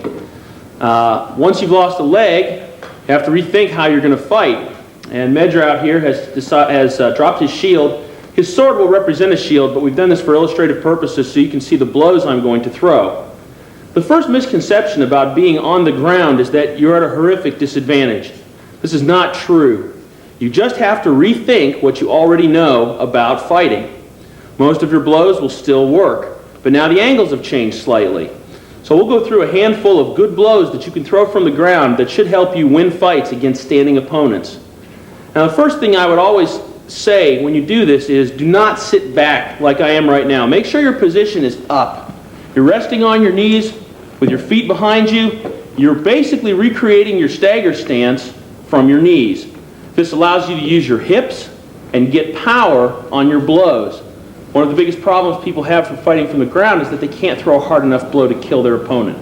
Once you've lost a leg, you have to rethink how you're going to fight. And Medra out here has dropped his shield. His sword will represent a shield, but we've done this for illustrative purposes so you can see the blows I'm going to throw. The first misconception about being on the ground is that you're at a horrific disadvantage. This is not true. You just have to rethink what you already know about fighting. Most of your blows will still work, but now the angles have changed slightly. So we'll go through a handful of good blows that you can throw from the ground that should help you win fights against standing opponents. Now the first thing I would always say when you do this is do not sit back like I am right now. Make sure your position is up. You're resting on your knees with your feet behind you. You're basically recreating your stagger stance from your knees. This allows you to use your hips and get power on your blows. One of the biggest problems people have from fighting from the ground is that they can't throw a hard enough blow to kill their opponent.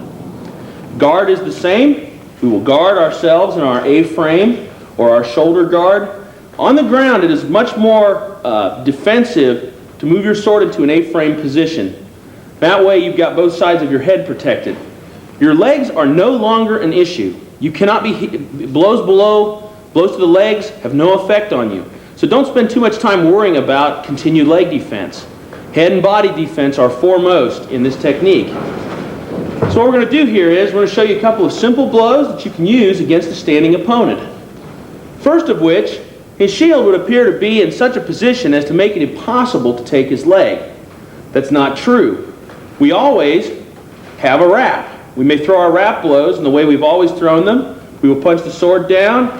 Guard is the same. We will guard ourselves in our A-frame or our shoulder guard. On the ground, it is much more defensive to move your sword into an A-frame position. That way you've got both sides of your head protected. Your legs are no longer an issue. You cannot be blows to the legs have no effect on you. So don't spend too much time worrying about continued leg defense. Head and body defense are foremost in this technique. So what we're going to do here is we're going to show you a couple of simple blows that you can use against a standing opponent. First of which, his shield would appear to be in such a position as to make it impossible to take his leg. That's not true. We always have a wrap. We may throw our wrap blows in the way we've always thrown them. We will punch the sword down,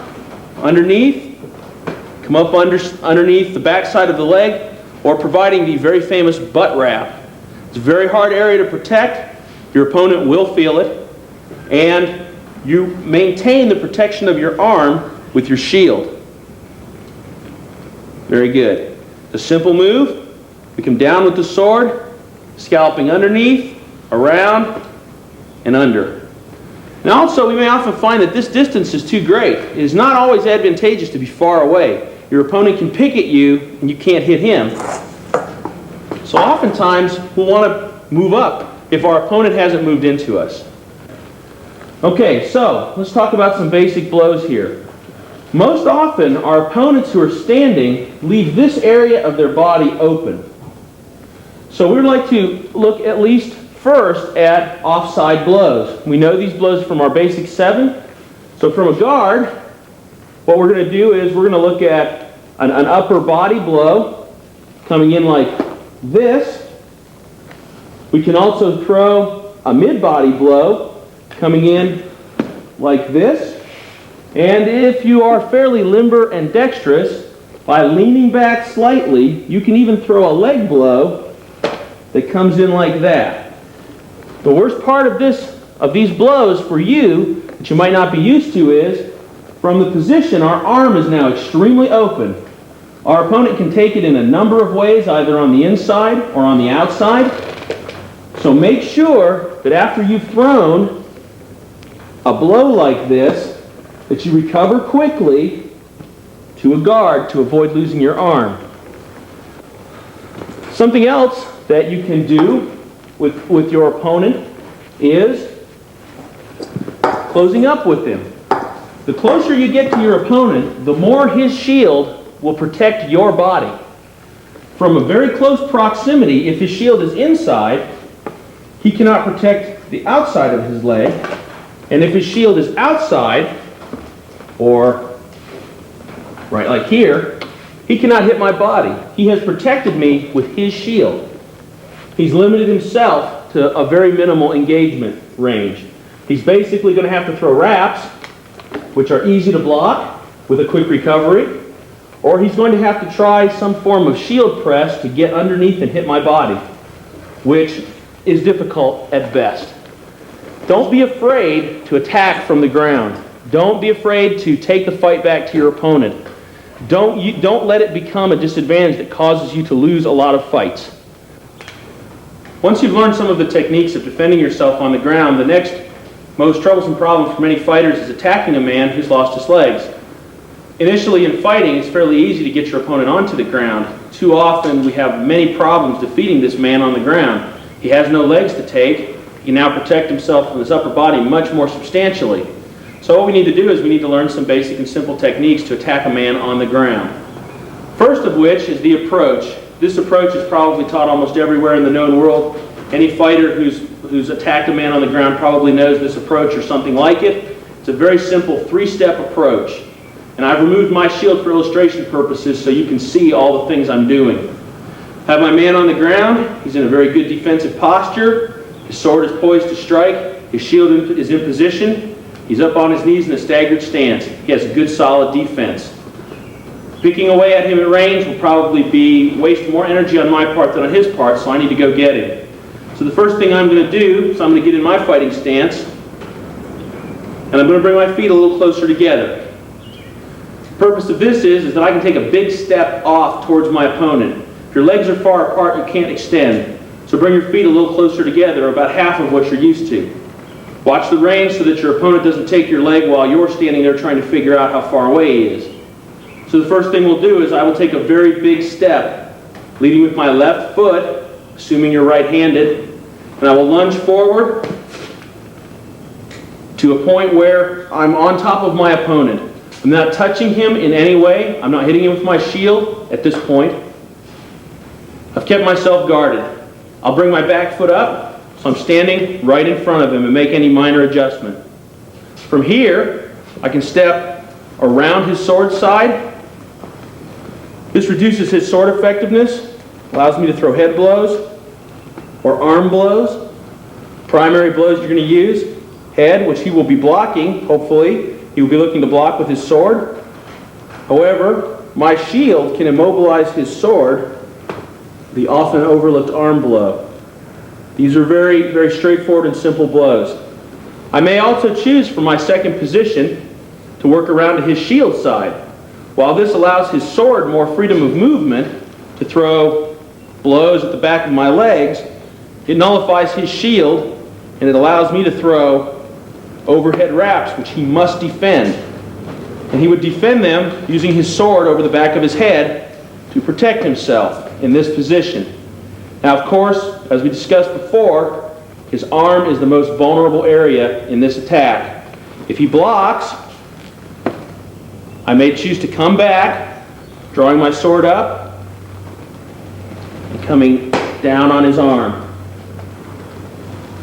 underneath, come up underneath the backside of the leg, or providing the very famous butt wrap. It's a very hard area to protect. Your opponent will feel it, and you maintain the protection of your arm with your shield. Very good. A simple move. We come down with the sword, scalloping underneath, around, and under. Now also, we may often find that this distance is too great. It is not always advantageous to be far away. Your opponent can pick at you, and you can't hit him. So oftentimes, we'll want to move up if our opponent hasn't moved into us. Okay, so let's talk about some basic blows here. Most often, our opponents who are standing leave this area of their body open. So we'd like to look at least first at offside blows. We know these blows from our basic 7. So from a guard, what we're going to do is we're going to look at an upper body blow coming in like this. We can also throw a mid-body blow coming in like this. And if you are fairly limber and dexterous, by leaning back slightly, you can even throw a leg blow that comes in like that. The worst part of these blows for you that you might not be used to is, from the position, our arm is now extremely open. Our opponent can take it in a number of ways, either on the inside or on the outside. So make sure that after you've thrown a blow like this, that you recover quickly to a guard to avoid losing your arm. Something else that you can do with your opponent is closing up with him. The closer you get to your opponent, the more his shield will protect your body. From a very close proximity, if his shield is inside, he cannot protect the outside of his leg. And if his shield is outside, or right like here, he cannot hit my body. He has protected me with his shield. He's limited himself to a very minimal engagement range. He's basically going to have to throw wraps, which are easy to block with a quick recovery, or he's going to have to try some form of shield press to get underneath and hit my body, which is difficult at best. Don't be afraid to attack from the ground. Don't be afraid to take the fight back to your opponent. Don't let it become a disadvantage that causes you to lose a lot of fights. Once you've learned some of the techniques of defending yourself on the ground, the next most troublesome problem for many fighters is attacking a man who's lost his legs. Initially in fighting, it's fairly easy to get your opponent onto the ground. Too often we have many problems defeating this man on the ground. He has no legs to take. He can now protect himself with his upper body much more substantially. So what we need to do is we need to learn some basic and simple techniques to attack a man on the ground. First of which is the approach. This approach is probably taught almost everywhere in the known world. Any fighter who's attacked a man on the ground probably knows this approach or something like it. It's a very simple 3-step approach. And I've removed my shield for illustration purposes so you can see all the things I'm doing. Have my man on the ground. He's in a very good defensive posture. His sword is poised to strike. His shield is in position. He's up on his knees in a staggered stance. He has a good solid defense. Picking away at him at range will probably waste more energy on my part than on his part, so I need to go get him. So the first thing I'm going to do is I'm going to get in my fighting stance, and I'm going to bring my feet a little closer together. The purpose of this is that I can take a big step off towards my opponent. If your legs are far apart, you can't extend. So bring your feet a little closer together, about half of what you're used to. Watch the range so that your opponent doesn't take your leg while you're standing there trying to figure out how far away he is. So the first thing we'll do is I will take a very big step, leading with my left foot, assuming you're right-handed, and I will lunge forward to a point where I'm on top of my opponent. I'm not touching him in any way. I'm not hitting him with my shield at this point. I've kept myself guarded. I'll bring my back foot up, so I'm standing right in front of him and make any minor adjustment. From here, I can step around his sword side. This reduces his sword effectiveness, allows me to throw head blows or arm blows. Primary blows you're going to use, head, which he will be blocking, hopefully. He will be looking to block with his sword. However, my shield can immobilize his sword, the often overlooked arm blow. These are very, very straightforward and simple blows. I may also choose for my second position to work around to his shield side. While this allows his sword more freedom of movement to throw blows at the back of my legs, it nullifies his shield and it allows me to throw overhead wraps, which he must defend. And he would defend them using his sword over the back of his head to protect himself in this position. Now, of course, as we discussed before, his arm is the most vulnerable area in this attack. If he blocks, I may choose to come back, drawing my sword up, and coming down on his arm.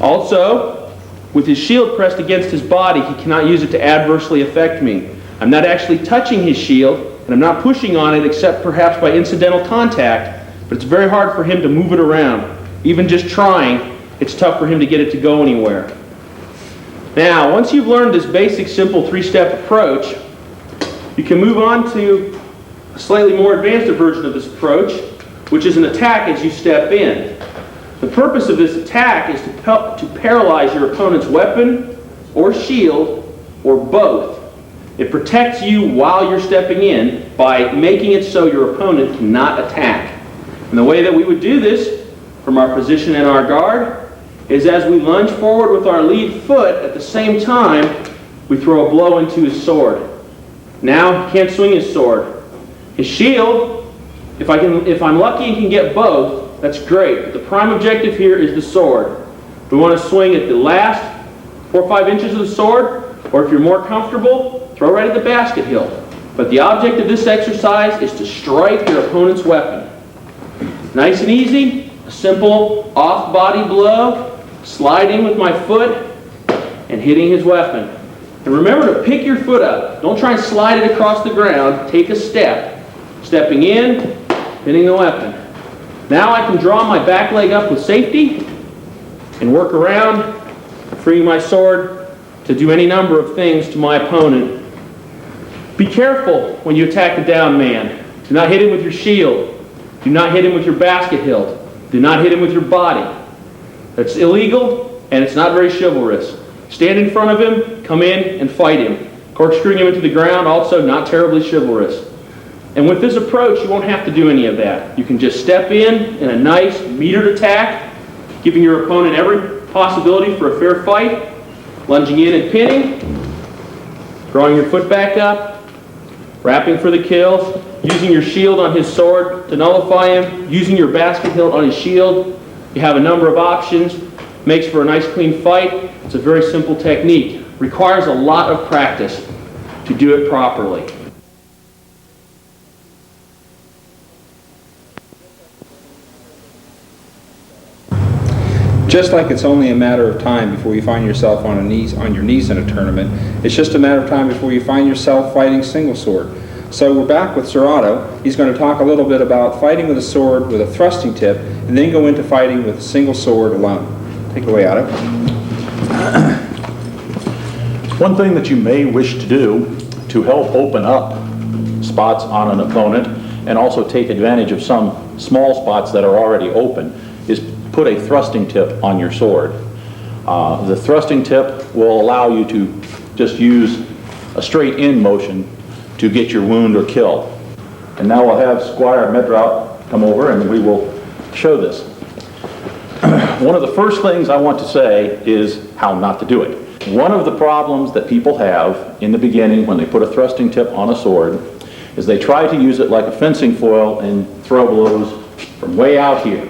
Also, with his shield pressed against his body, he cannot use it to adversely affect me. I'm not actually touching his shield, and I'm not pushing on it except perhaps by incidental contact, but it's very hard for him to move it around. Even just trying, it's tough for him to get it to go anywhere. Now, once you've learned this basic, simple three-step approach, you can move on to a slightly more advanced version of this approach, which is an attack as you step in. The purpose of this attack is to paralyze your opponent's weapon or shield or both. It protects you while you're stepping in by making it so your opponent cannot attack. And the way that we would do this from our position in our guard is as we lunge forward with our lead foot, at the same time we throw a blow into his sword. Now he can't swing his sword. His shield, if I'm lucky and can get both, that's great. But the prime objective here is the sword. We want to swing at the last 4 or 5 inches of the sword, or if you're more comfortable, throw right at the basket hilt. But the object of this exercise is to strike your opponent's weapon. Nice and easy, a simple off-body blow, sliding with my foot, and hitting his weapon. And remember to pick your foot up. Don't try and slide it across the ground. Take a step. Stepping in, hitting the weapon. Now I can draw my back leg up with safety and work around, freeing my sword to do any number of things to my opponent. Be careful when you attack the down man. Do not hit him with your shield. Do not hit him with your basket hilt. Do not hit him with your body. That's illegal and it's not very chivalrous. Stand in front of him, come in and fight him. Corkscrewing him into the ground, also not terribly chivalrous. And with this approach, you won't have to do any of that. You can just step in a nice metered attack, giving your opponent every possibility for a fair fight, lunging in and pinning, drawing your foot back up, wrapping for the kill, using your shield on his sword to nullify him, using your basket hilt on his shield. You have a number of options. Makes for a nice clean fight. It's a very simple technique. Requires a lot of practice to do it properly. Just like it's only a matter of time before you find yourself on your knees in a tournament, it's just a matter of time before you find yourself fighting single sword. So we're back with Sir Otto. He's going to talk a little bit about fighting with a sword with a thrusting tip, and then go into fighting with a single sword alone. Take it away, Otto. One thing that you may wish to do to help open up spots on an opponent and also take advantage of some small spots that are already open is put a thrusting tip on your sword. The thrusting tip will allow you to just use a straight in motion to get your wound or kill. And now we'll have Squire Medraut come over and we will show this. One of the first things I want to say is how not to do it. One of the problems that people have in the beginning when they put a thrusting tip on a sword is they try to use it like a fencing foil and throw blows from way out here.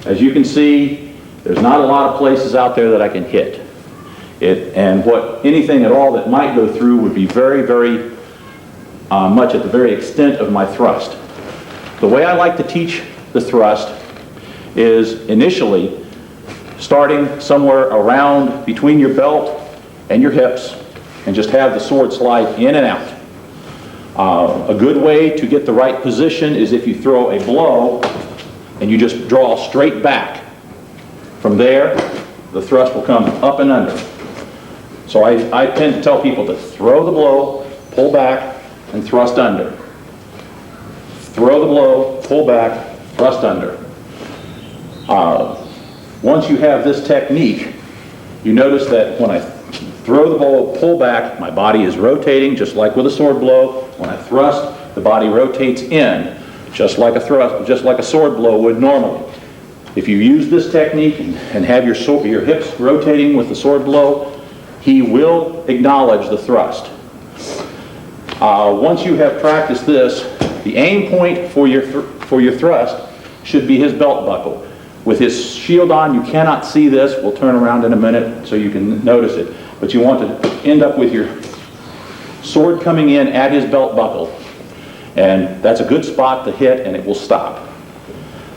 As you can see, there's not a lot of places out there that I can hit. And anything at all that might go through would be very, very much at the very extent of my thrust. The way I like to teach the thrust is initially starting somewhere around between your belt and your hips and just have the sword slide in and out. A good way to get the right position is if you throw a blow and you just draw straight back. From there, the thrust will come up and under. So I tend to tell people to throw the blow, pull back, and thrust under. Throw the blow, pull back, thrust under. Once you have this technique, you notice that when I throw the blow, pull back, my body is rotating just like with a sword blow. When I thrust, the body rotates in just like a sword blow would normally. If you use this technique and have your hips rotating with the sword blow, he will acknowledge the thrust. Once you have practiced this, the aim point for your thrust should be his belt buckle. With his shield on, you cannot see this. We'll turn around in a minute so you can notice it. But you want to end up with your sword coming in at his belt buckle. And that's a good spot to hit, and it will stop.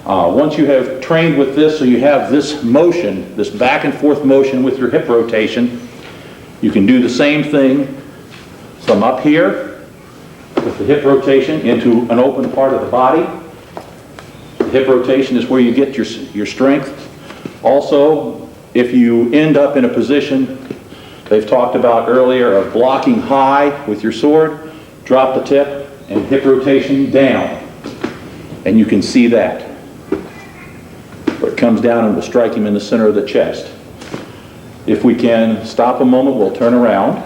Once you have trained with this, so you have this motion, this back and forth motion with your hip rotation, you can do the same thing from up here with the hip rotation into an open part of the body. The hip rotation is where you get your strength. Also, if you end up in a position they've talked about earlier of blocking high with your sword, drop the tip and hip rotation down. And you can see that. Where it comes down and will strike him in the center of the chest. If we can stop a moment, we'll turn around.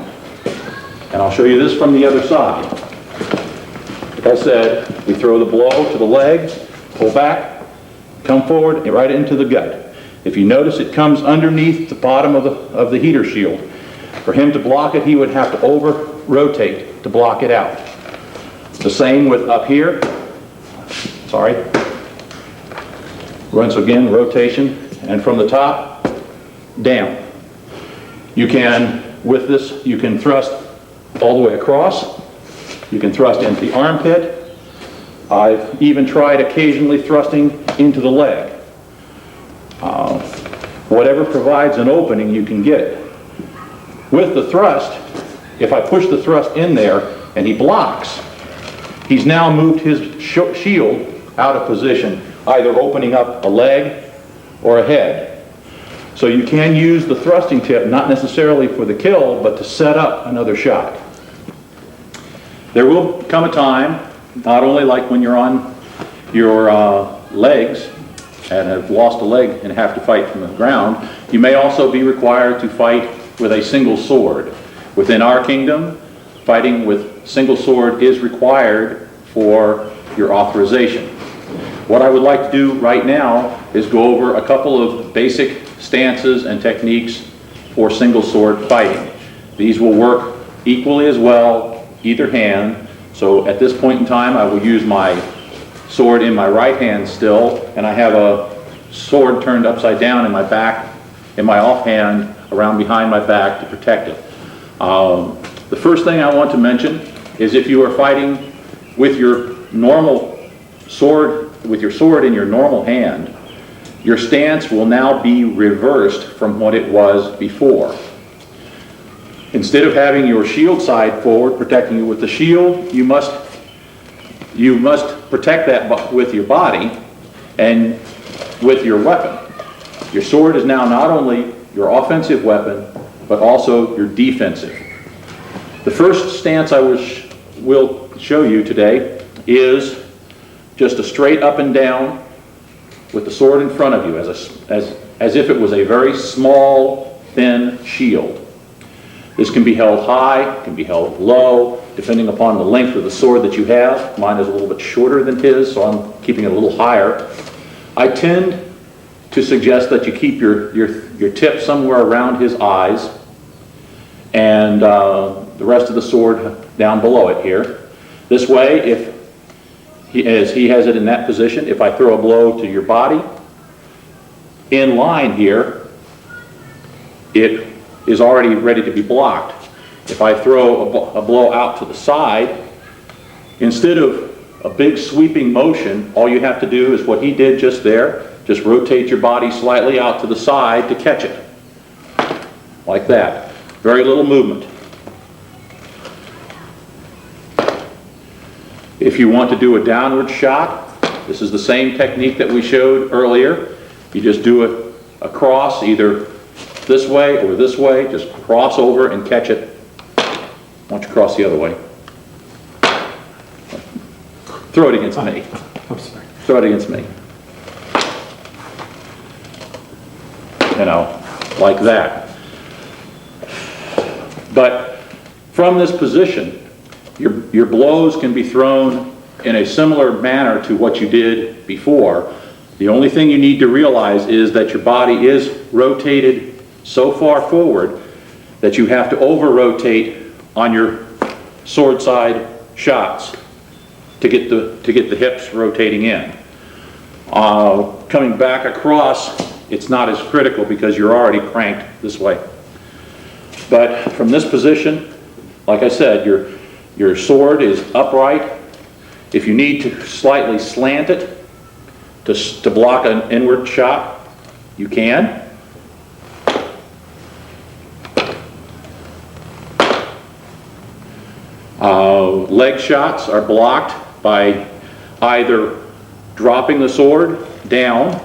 And I'll show you this from the other side. Like I said, we throw the blow to the leg, pull back, come forward, and right into the gut. If you notice, it comes underneath the bottom of the heater shield. For him to block it, he would have to over-rotate to block it out. The same with up here. Sorry. Once again, rotation, and from the top, down. You can, with this, you can thrust all the way across. You can thrust into the armpit. I've even tried occasionally thrusting into the leg. Whatever provides an opening, you can get it. With the thrust, if I push the thrust in there and he blocks, he's now moved his shield out of position, either opening up a leg or a head. So you can use the thrusting tip, not necessarily for the kill, but to set up another shot. There will come a time, not only like when you're on your legs and have lost a leg and have to fight from the ground, you may also be required to fight with a single sword. Within our kingdom, fighting with single sword is required for your authorization. What I would like to do right now is go over a couple of basic stances and techniques for single sword fighting. These will work equally as well, either hand. So at this point in time, I will use my sword in my right hand still, and I have a sword turned upside down in my back, in my offhand, around behind my back to protect it. The first thing I want to mention is if you are fighting with your normal sword, with your sword in your normal hand, your stance will now be reversed from what it was before. Instead of having your shield side forward, protecting you with the shield, you must protect that with your body and with your weapon. Your sword is now not only your offensive weapon, but also your defensive. The first stance I will show you today is just a straight up and down with the sword in front of you, as if it was a very small, thin shield. This can be held high, can be held low, depending upon the length of the sword that you have. Mine is a little bit shorter than his, so I'm keeping it a little higher. I tend to suggest that you keep your tip somewhere around his eyes, and the rest of the sword down below it here. This way, as he has it in that position, if I throw a blow to your body, in line here, it is already ready to be blocked. If I throw a blow out to the side, instead of a big sweeping motion, all you have to do is what he did just there. Just rotate your body slightly out to the side to catch it. Like that. Very little movement. If you want to do a downward shot, this is the same technique that we showed earlier. You just do it across, either this way or this way. Just cross over and catch it. Why don't you cross the other way? Throw it against me. I'm sorry. Throw it against me. You know, like that. But from this position, your blows can be thrown in a similar manner to what you did before. The only thing you need to realize is that your body is rotated so far forward that you have to over-rotate on your sword side shots to get the hips rotating in. Coming back across, it's not as critical because you're already cranked this way. But from this position, like I said, your sword is upright. If you need to slightly slant it to block an inward shot, you can. Leg shots are blocked by either dropping the sword down,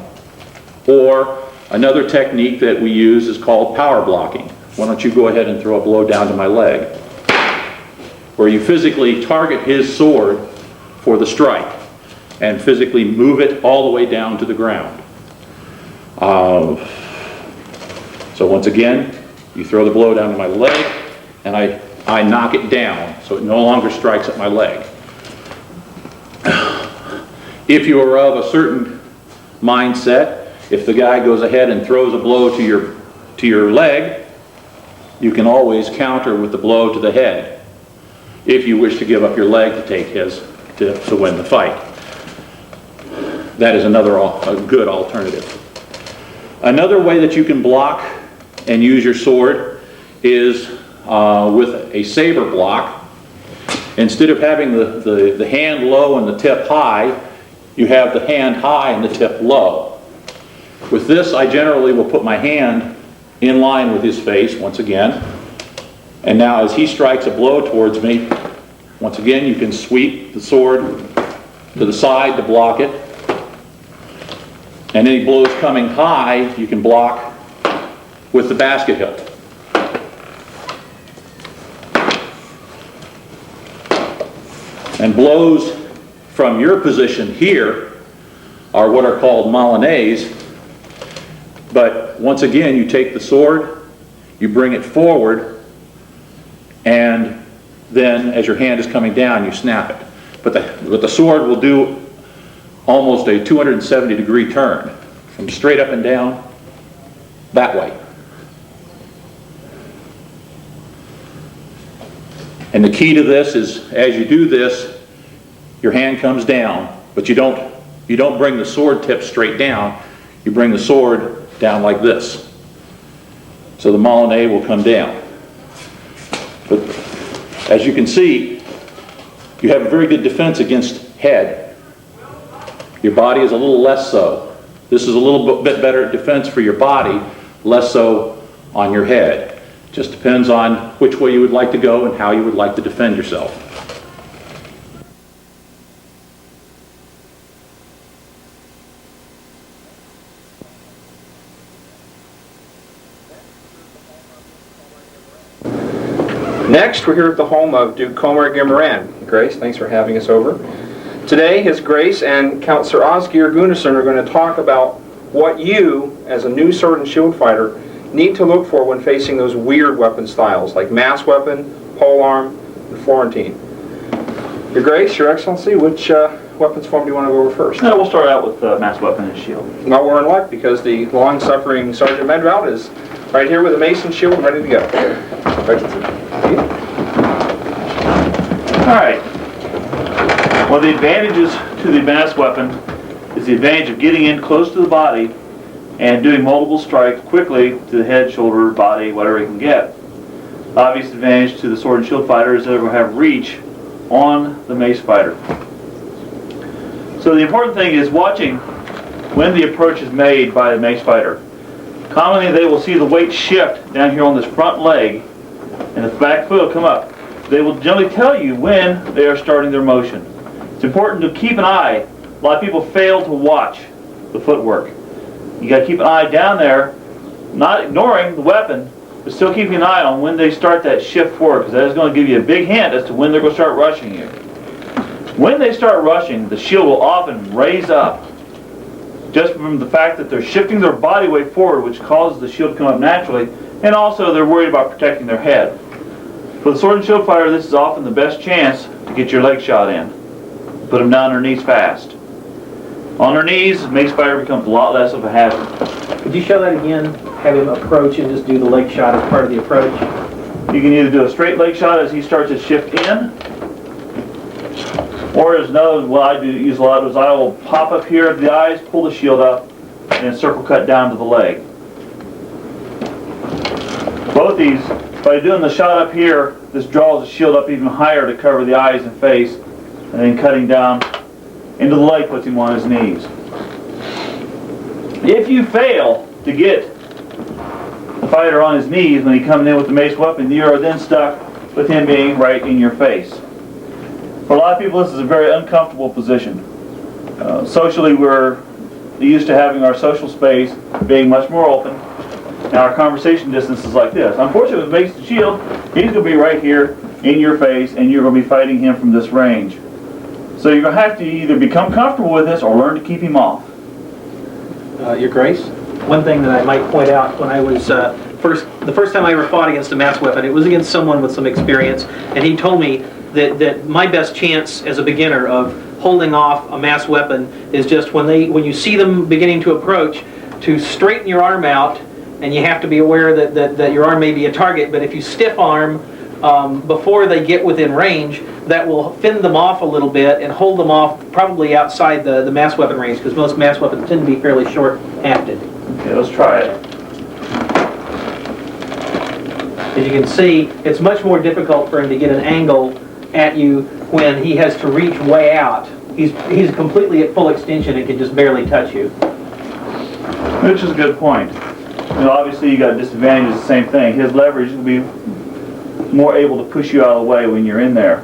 or another technique that we use is called power blocking. Why don't you go ahead and throw a blow down to my leg, where you physically target his sword for the strike and physically move it all the way down to the ground. So once again, you throw the blow down to my leg, and I knock it down so it no longer strikes at my leg. If you are of a certain mindset, if the guy goes ahead and throws a blow to your leg, you can always counter with the blow to the head if you wish to give up your leg to take his to win the fight. That is a good alternative. Another way that you can block and use your sword is with a saber block. Instead of having the hand low and the tip high, you have the hand high and the tip low. With this, I generally will put my hand in line with his face once again. And now as he strikes a blow towards me, once again you can sweep the sword to the side to block it. And any blows coming high, you can block with the basket hilt. And blows from your position here are what are called Milanese. But once again, you take the sword, you bring it forward, and then as your hand is coming down, you snap it. But the sword will do almost a 270-degree turn from straight up and down that way. And the key to this is, as you do this, your hand comes down, but you don't bring the sword tip straight down. You bring the sword down like this. So the Milanese will come down. But as you can see, you have a very good defense against head. Your body is a little less so. This is a little bit better defense for your body, less so on your head. Just depends on which way you would like to go and how you would like to defend yourself. Next, we're here at the home of Duke Comar Mirand. Grace, thanks for having us over. Today, His Grace and Count Sir Asgeirr Gunnarson are going to talk about what you, as a new sword and shield fighter, need to look for when facing those weird weapon styles like mass weapon, polearm, and Florentine. Your Grace, Your Excellency, which weapons form do you want to go over first? No, we'll start out with mass weapon and shield. Well, we're in luck because the long-suffering Sergeant Medraut is right here with a mace and shield ready to go. All right. One of the advantages to the mass weapon is the advantage of getting in close to the body and doing multiple strikes quickly to the head, shoulder, body, whatever you can get. Obvious advantage to the sword and shield fighter is that it will have reach on the mace fighter. So the important thing is watching when the approach is made by the mace fighter. Commonly they will see the weight shift down here on this front leg and the back foot will come up. They will generally tell you when they are starting their motion. It's important to keep an eye. A lot of people fail to watch the footwork. You got to keep an eye down there, not ignoring the weapon, but still keeping an eye on when they start that shift forward, because that is going to give you a big hint as to when they're going to start rushing you. When they start rushing, the shield will often raise up, just from the fact that they're shifting their body weight forward, which causes the shield to come up naturally, and also they're worried about protecting their head. For the sword and shield fighter, this is often the best chance to get your leg shot in. Put them down on their knees fast. On their knees, the mace fighter becomes a lot less of a hazard. Could you show that again? Have him approach and just do the leg shot as part of the approach? You can either do a straight leg shot as he starts to shift in, or there's another, what I do use a lot of is I will pop up here at the eyes, pull the shield up, and then circle cut down to the leg. Both these, by doing the shot up here, this draws the shield up even higher to cover the eyes and face, and then cutting down into the leg puts him on his knees. If you fail to get the fighter on his knees when he's coming in with the mace weapon, you are then stuck with him being right in your face. For a lot of people, this is a very uncomfortable position. Socially, we're used to having our social space being much more open, and our conversation distance is like this. Unfortunately, with mace and shield, he's going to be right here in your face, and you're going to be fighting him from this range. So you're going to have to either become comfortable with this or learn to keep him off. Your Grace? One thing that I might point out, when I was the first time I ever fought against a mass weapon, it was against someone with some experience, and he told me that my best chance as a beginner of holding off a mass weapon is just when you see them beginning to approach, to straighten your arm out, and you have to be aware that your arm may be a target, but if you stiff arm before they get within range, that will fend them off a little bit and hold them off probably outside the mass weapon range, because most mass weapons tend to be fairly short-hafted. Okay, let's try it. As you can see, it's much more difficult for him to get an angle at you when he has to reach way out. He's completely at full extension and can just barely touch you. Which is a good point. Obviously you got disadvantages, the same thing. His leverage will be more able to push you out of the way when you're in there.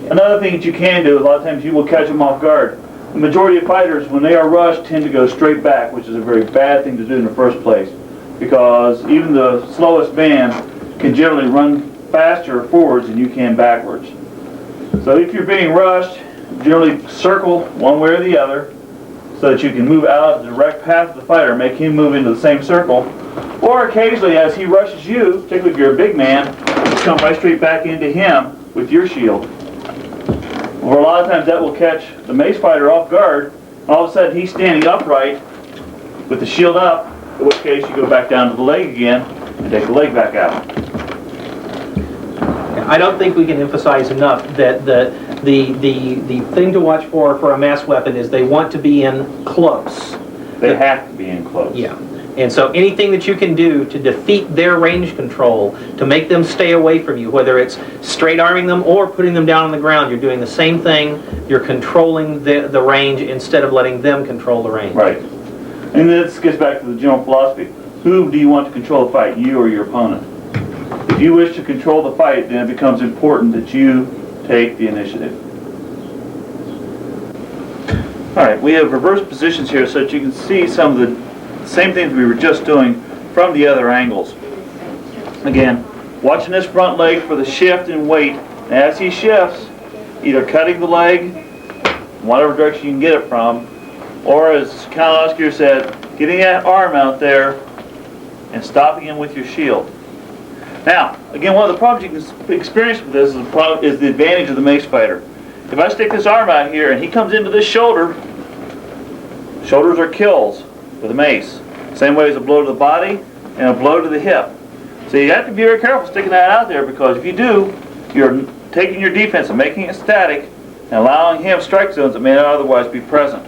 Another thing that you can do, a lot of times you will catch them off guard. The majority of fighters, when they are rushed, tend to go straight back, which is a very bad thing to do in the first place, because even the slowest man can generally run faster forwards than you can backwards. So if you're being rushed, generally circle one way or the other so that you can move out of the direct path of the fighter, make him move into the same circle, or occasionally as he rushes you, particularly if you're a big man, just come right straight back into him with your shield. Or a lot of times that will catch the mace fighter off guard. All of a sudden he's standing upright with the shield up, in which case you go back down to the leg again and take the leg back out. I don't think we can emphasize enough that the thing to watch for a mass weapon is they want to be in close. They have to be in close. Yeah. And so anything that you can do to defeat their range control, to make them stay away from you, whether it's straight arming them or putting them down on the ground, you're doing the same thing. You're controlling the range instead of letting them control the range. Right. And this gets back to the general philosophy. Who do you want to control the fight, you or your opponent? If you wish to control the fight, then it becomes important that you take the initiative. Alright, we have reverse positions here so that you can see some of the same things we were just doing from the other angles. Again, watching this front leg for the shift in weight. As he shifts, either cutting the leg, whatever direction you can get it from, or as Count Asgeirr said, getting that arm out there and stopping him with your shield. Now, again, one of the problems you can experience with this is the advantage of the mace fighter. If I stick this arm out here and he comes into this shoulder, shoulders are kills with a mace. Same way as a blow to the body and a blow to the hip. So you have to be very careful sticking that out there, because if you do, you're taking your defense and making it static and allowing him strike zones that may not otherwise be present.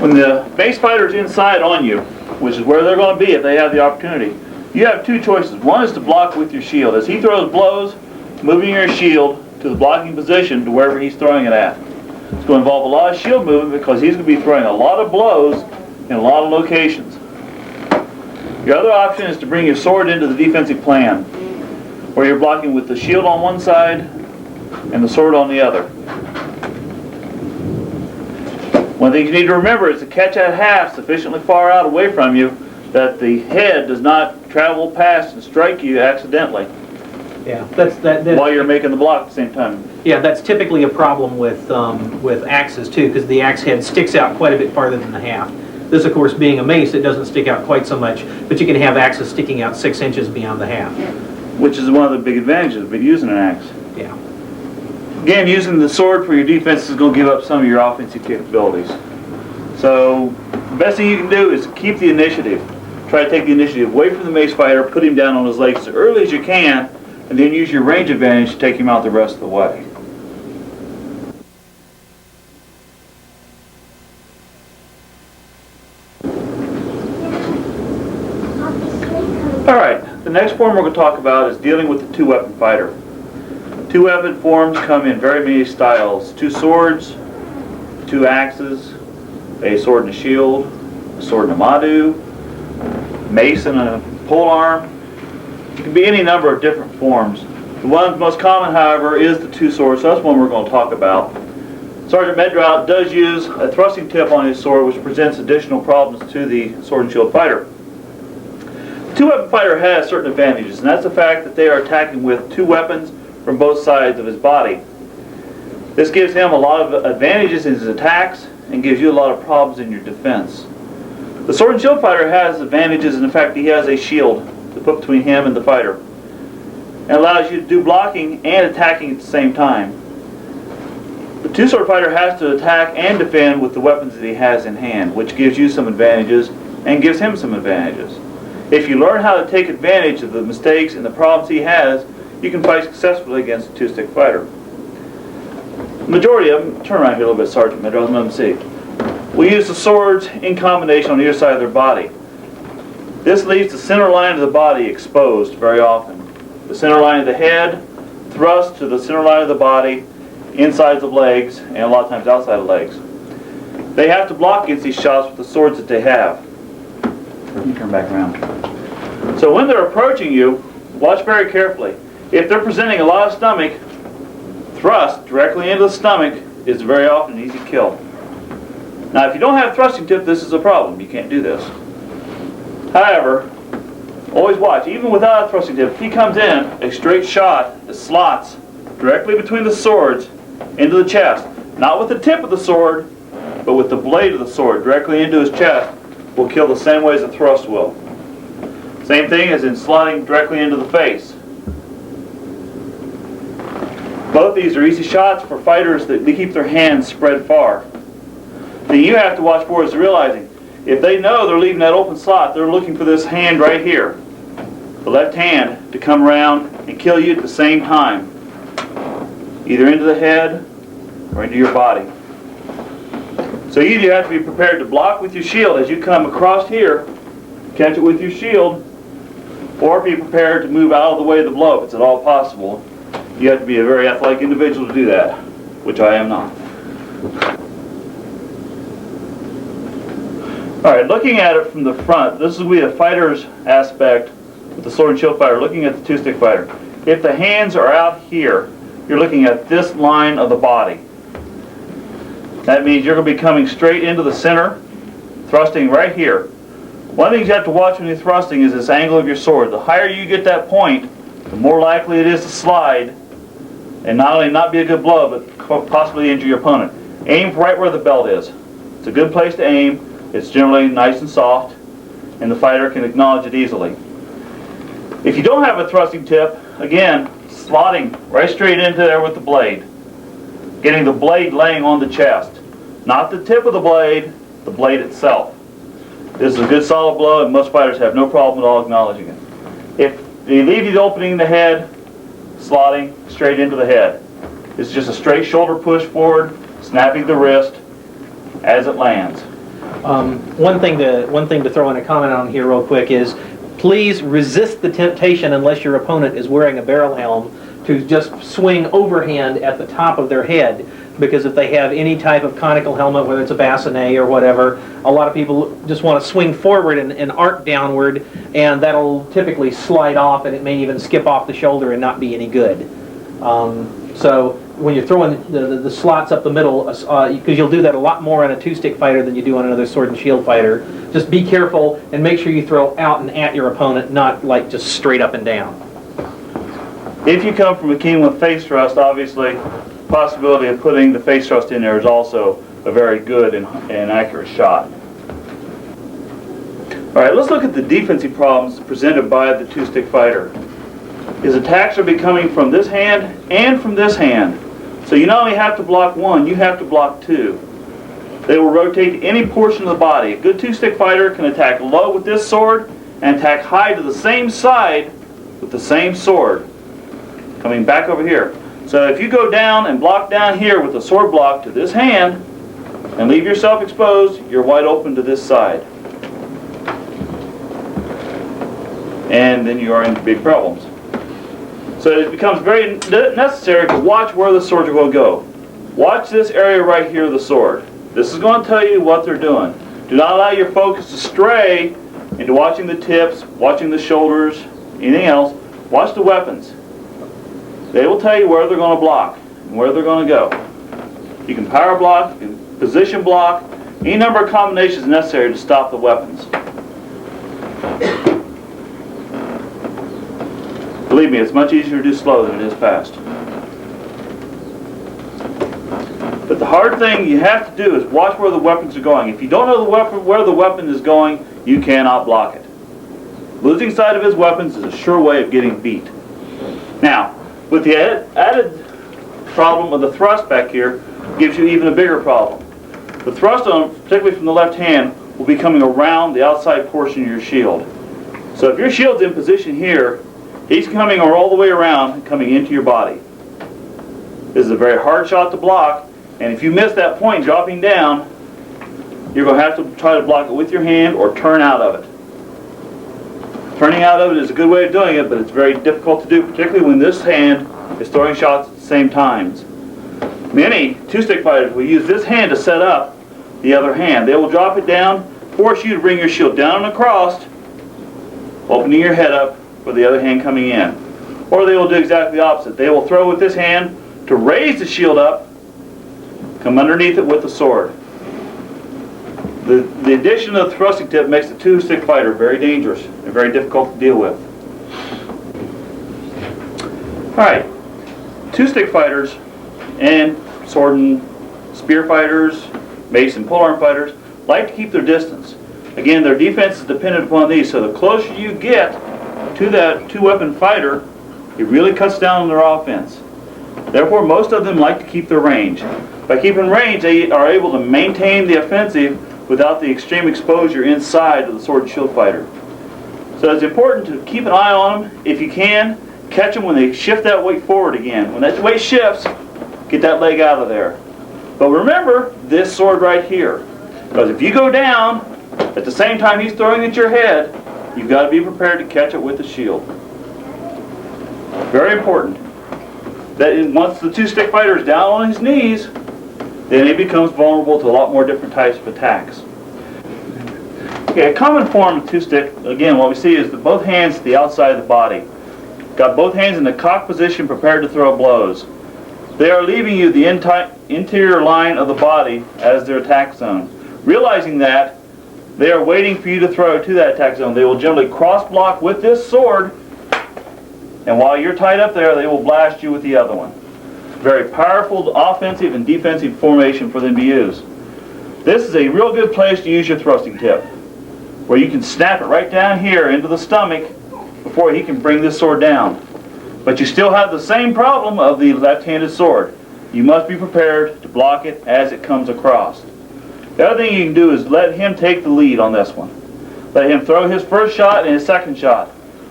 When the mace fighter is inside on you, which is where they're going to be if they have the opportunity, you have two choices. One is to block with your shield. As he throws blows, moving your shield to the blocking position to wherever he's throwing it at. It's going to involve a lot of shield movement, because he's going to be throwing a lot of blows in a lot of locations. Your other option is to bring your sword into the defensive plan, where you're blocking with the shield on one side and the sword on the other. One thing you need to remember is to catch that half sufficiently far out away from you that the head does not travel past and strike you accidentally. Yeah, that while you're making the block at the same time. Yeah, that's typically a problem with axes too, because the axe head sticks out quite a bit farther than the half. This, of course, being a mace, it doesn't stick out quite so much, but you can have axes sticking out 6 inches beyond the half. Which is one of the big advantages of using an axe. Yeah. Again, using the sword for your defense is going to give up some of your offensive capabilities. So, the best thing you can do is keep the initiative. Try to take the initiative away from the mace fighter, put him down on his legs as early as you can, and then use your range advantage to take him out the rest of the way. Alright, the next form we're going to talk about is dealing with the two-weapon fighter. Two-weapon forms come in very many styles. 2 swords, 2 axes, a sword and a shield, a sword and a madu, mace and a polearm. It can be any number of different forms. The one most common, however, is the 2 swords, so that's one we're going to talk about. Sergeant Medraut does use a thrusting tip on his sword, which presents additional problems to the sword and shield fighter. The two-weapon fighter has certain advantages, and that's the fact that they are attacking with 2 weapons from both sides of his body. This gives him a lot of advantages in his attacks and gives you a lot of problems in your defense. The sword and shield fighter has advantages in the fact that he has a shield to put between him and the fighter, and allows you to do blocking and attacking at the same time. The two-sword fighter has to attack and defend with the weapons that he has in hand, which gives you some advantages and gives him some advantages. If you learn how to take advantage of the mistakes and the problems he has, you can fight successfully against a two-stick fighter. The majority of them, turn around here a little bit, Sergeant Medraut, let them see. We use the swords in combination on either side of their body. This leaves the center line of the body exposed very often. The center line of the head thrust to the center line of the body, inside the legs, and a lot of times outside the legs. They have to block against these shots with the swords that they have. Let me turn back around. So when they're approaching you, watch very carefully. If they're presenting a lot of stomach, thrust directly into the stomach is very often an easy kill. Now if you don't have thrusting tip, this is a problem. You can't do this. However, always watch, even without a thrusting tip, if he comes in, a straight shot that slots directly between the swords into the chest, not with the tip of the sword, but with the blade of the sword directly into his chest, will kill the same way as a thrust will. Same thing as in slotting directly into the face. Both these are easy shots for fighters that keep their hands spread far. The thing you have to watch for is realizing, if they know they're leaving that open slot, they're looking for this hand right here, the left hand, to come around and kill you at the same time, either into the head or into your body. So you either have to be prepared to block with your shield as you come across here, catch it with your shield, or be prepared to move out of the way of the blow if it's at all possible. You have to be a very athletic individual to do that, which I am not. Alright, looking at it from the front, this will be a fighter's aspect with the sword and shield fighter, looking at the two-stick fighter. If the hands are out here, you're looking at this line of the body. That means you're going to be coming straight into the center, thrusting right here. One of the things you have to watch when you're thrusting is this angle of your sword. The higher you get that point, the more likely it is to slide, and not only not be a good blow, but possibly injure your opponent. Aim right where the belt is. It's a good place to aim. It's generally nice and soft. and the fighter can acknowledge it easily. If you don't have a thrusting tip, again, slotting right straight into there with the blade. Getting the blade laying on the chest. Not the tip of the blade itself. This is a good solid blow, and most fighters have no problem at all acknowledging it. If they leave you the opening in the head, slotting straight into the head. It's just a straight shoulder push forward, snapping the wrist as it lands. One thing to throw in a comment on here real quick is, please resist the temptation, unless your opponent is wearing a barrel helm, to just swing overhand at the top of their head. Because if they have any type of conical helmet, whether it's a bassinet or whatever, a lot of people just want to swing forward and arc downward, and that'll typically slide off, and it may even skip off the shoulder and not be any good. So when you're throwing the slots up the middle, because you'll do that a lot more on a two-stick fighter than you do on another sword and shield fighter, just be careful and make sure you throw out and at your opponent, not like just straight up and down. If you come from a king with face thrust, obviously, possibility of putting the face thrust in there is also a very good and accurate shot. Alright, let's look at the defensive problems presented by the two-stick fighter. His attacks are coming from this hand and from this hand. So you not only have to block one, you have to block two. They will rotate any portion of the body. A good two-stick fighter can attack low with this sword and attack high to the same side with the same sword. Coming back over here. So if you go down and block down here with the sword block to this hand and leave yourself exposed, you're wide open to this side. And then you are in big problems. So it becomes very necessary to watch where the swords are going to go. Watch this area right here of the sword. This is going to tell you what they're doing. Do not allow your focus to stray into watching the tips, watching the shoulders, anything else. Watch the weapons. They will tell you where they're going to block and where they're going to go. You can power block, you can position block, any number of combinations necessary to stop the weapons. Believe me, it's much easier to do slow than it is fast. But the hard thing you have to do is watch where the weapons are going. If you don't know where the weapon is going, you cannot block it. Losing sight of his weapons is a sure way of getting beat. Now, with the added problem of the thrust back here, gives you even a bigger problem. The thrust on, particularly from the left hand, will be coming around the outside portion of your shield. So if your shield's in position here, he's coming all the way around and coming into your body. This is a very hard shot to block, and if you miss that point dropping down, you're going to have to try to block it with your hand or turn out of it. Turning out of it is a good way of doing it, but it's very difficult to do, particularly when this hand is throwing shots at the same times. Many two-stick fighters will use this hand to set up the other hand. They will drop it down, force you to bring your shield down and across, opening your head up for the other hand coming in. Or they will do exactly the opposite. They will throw with this hand to raise the shield up, come underneath it with the sword. The addition of the thrusting tip makes the two-stick fighter very dangerous and very difficult to deal with. Alright, two-stick fighters and sword and spear fighters, mace and polearm fighters like to keep their distance. Again, their defense is dependent upon these, so the closer you get to that two-weapon fighter, it really cuts down on their offense. Therefore, most of them like to keep their range. By keeping range, they are able to maintain the offensive without the extreme exposure inside of the sword and shield fighter. So it's important to keep an eye on them. If you can, catch them when they shift that weight forward again. When that weight shifts, get that leg out of there. But remember this sword right here. Because if you go down, at the same time he's throwing at your head, you've got to be prepared to catch it with the shield. Very important. That once the two-stick fighter is down on his knees, then he becomes vulnerable to a lot more different types of attacks. Okay, a common form of two-stick, again, what we see is that both hands to the outside of the body. Got both hands in the cock position prepared to throw blows. They are leaving you the interior line of the body as their attack zone. Realizing that, they are waiting for you to throw to that attack zone. They will generally cross-block with this sword, and while you're tied up there, they will blast you with the other one. Very powerful offensive and defensive formation for them to use. This is a real good place to use your thrusting tip. where you can snap it right down here into the stomach before he can bring this sword down. But you still have the same problem of the left-handed sword. You must be prepared to block it as it comes across. The other thing you can do is let him take the lead on this one. Let him throw his first shot and his second shot.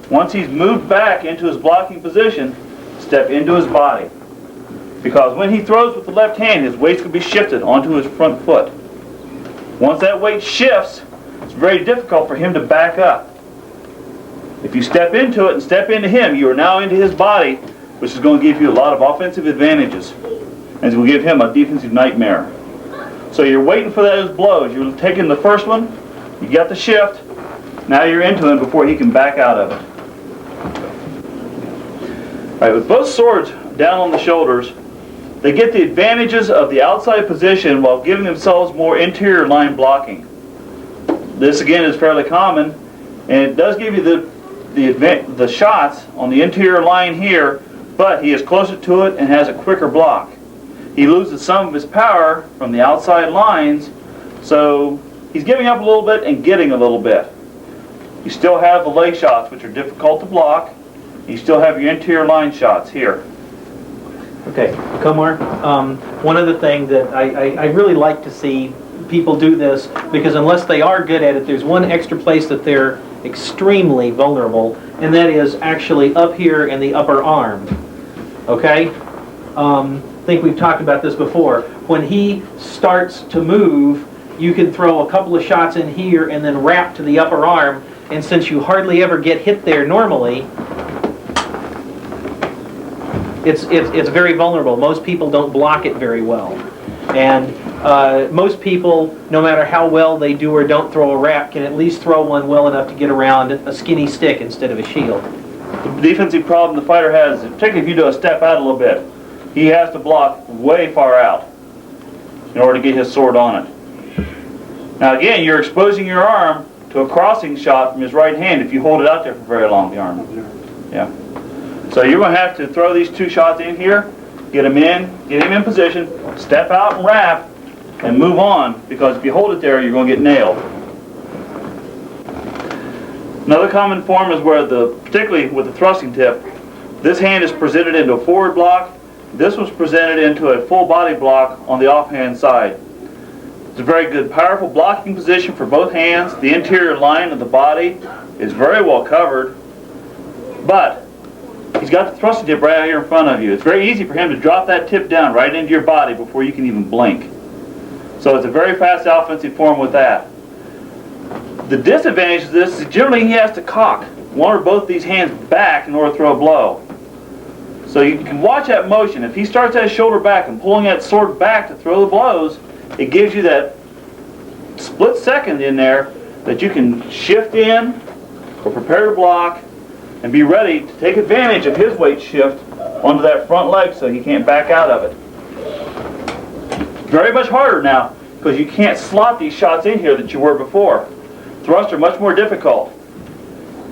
Once he's moved back into his blocking position, step into his body. Because when he throws with the left hand, his weight's going to be shifted onto his front foot. Once that weight shifts, it's very difficult for him to back up. If you step into it and step into him, you are now into his body, which is going to give you a lot of offensive advantages. And it will give him a defensive nightmare. So you're waiting for those blows. You're taking the first one, you got the shift, now you're into him before he can back out of it. All right, with both swords down on the shoulders, they get the advantages of the outside position while giving themselves more interior line blocking. This again is fairly common, and it does give you the shots on the interior line here, but he is closer to it and has a quicker block. He loses some of his power from the outside lines, so he's giving up a little bit and getting a little bit. You still have the leg shots, which are difficult to block. You still have your interior line shots here. Okay, Comar, one other thing that I really like to see people do this, because unless they are good at it, there's one extra place that they're extremely vulnerable, and that is actually up here in the upper arm. Okay? I think we've talked about this before. When he starts to move, you can throw a couple of shots in here and then wrap to the upper arm, and since you hardly ever get hit there normally, it's very vulnerable. Most people don't block it very well. And most people, no matter how well they do or don't throw a wrap, can at least throw one well enough to get around a skinny stick instead of a shield. The defensive problem the fighter has, particularly if you do a step out a little bit, he has to block way far out in order to get his sword on it. Now again, you're exposing your arm to a crossing shot from his right hand if you hold it out there for very long, the arm. Yeah. So you're going to have to throw these two shots in here, get him in position, step out and wrap, and move on, because if you hold it there, you're going to get nailed. Another common form is where particularly with the thrusting tip, this hand is presented into a forward block, this was presented into a full body block on the offhand side. It's a very good, powerful blocking position for both hands. The interior line of the body is very well covered, but he's got the thrusting tip right out here in front of you. It's very easy for him to drop that tip down right into your body before you can even blink. So it's a very fast offensive form with that. The disadvantage of this is generally he has to cock one or both these hands back in order to throw a blow. So you can watch that motion. If he starts that shoulder back and pulling that sword back to throw the blows, it gives you that split second in there that you can shift in or prepare to block and be ready to take advantage of his weight shift onto that front leg so he can't back out of it. Very much harder now because you can't slot these shots in here that you were before. Thrusts are much more difficult.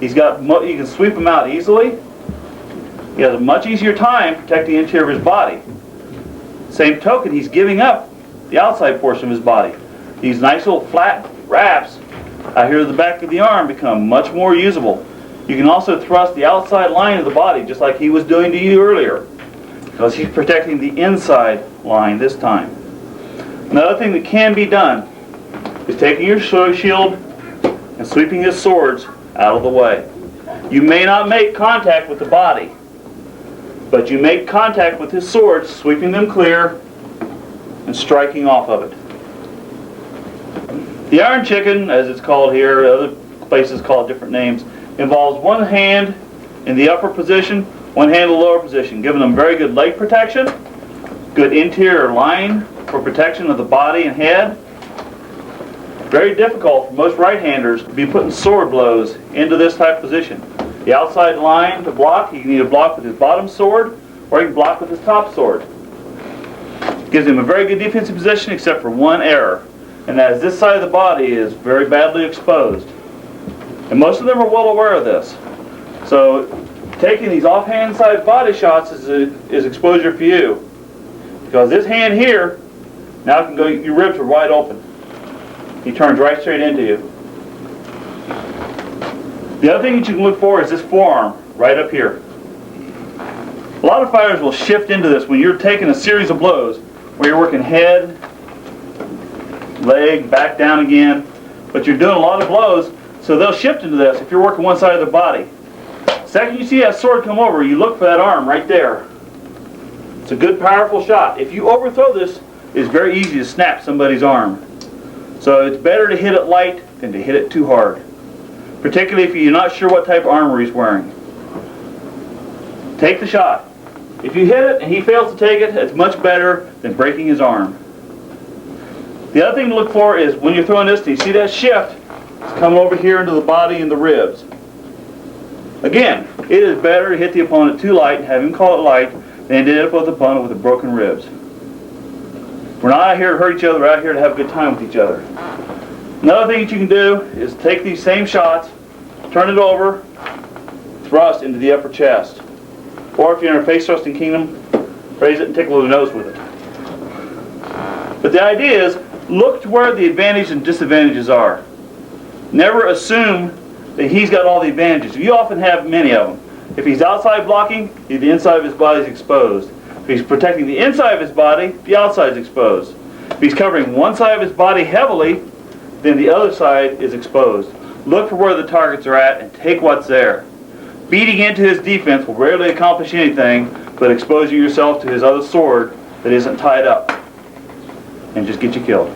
You can sweep them out easily. He has a much easier time protecting the interior of his body. Same token, he's giving up the outside portion of his body. These nice little flat wraps out here at the back of the arm become much more usable. You can also thrust the outside line of the body just like he was doing to you earlier, because he's protecting the inside line this time. Another thing that can be done is taking your shield and sweeping his swords out of the way. You may not make contact with the body, but you make contact with his swords, sweeping them clear and striking off of it. The Iron Chicken, as it's called here, other places call it different names, involves one hand in the upper position, one hand in the lower position, giving them very good leg protection, good interior line for protection of the body and head. Very difficult for most right-handers to be putting sword blows into this type of position. The outside line to block, he can either block with his bottom sword or he can block with his top sword. Gives him a very good defensive position except for one error, and that is this side of the body is very badly exposed. And most of them are well aware of this. So taking these offhand side body shots is exposure for you. Because this hand here now can go, your ribs are wide open. He turns right straight into you. The other thing that you can look for is this forearm right up here. A lot of fighters will shift into this when you're taking a series of blows where you're working head, leg, back down again, but you're doing a lot of blows, so they'll shift into this if you're working one side of the body. Second you see that sword come over, you look for that arm right there. It's a good, powerful shot. If you overthrow this, it's very easy to snap somebody's arm. So it's better to hit it light than to hit it too hard, particularly if you're not sure what type of armor he's wearing. Take the shot. If you hit it and he fails to take it, it's much better than breaking his arm. The other thing to look for is when you're throwing this, you see that shift? It's coming over here into the body and the ribs. Again, it is better to hit the opponent too light and have him call it light than to hit up with the opponent with the broken ribs. We're not out here to hurt each other, we're out here to have a good time with each other. Another thing that you can do is take these same shots, turn it over, thrust into the upper chest. Or if you're in a face thrusting kingdom, raise it and tickle the nose with it. But the idea is, look to where the advantages and disadvantages are. Never assume that he's got all the advantages. You often have many of them. If he's outside blocking, the inside of his body is exposed. If he's protecting the inside of his body, the outside is exposed. If he's covering one side of his body heavily, then the other side is exposed. Look for where the targets are at and take what's there. Beating into his defense will rarely accomplish anything but exposing yourself to his other sword that isn't tied up and just get you killed.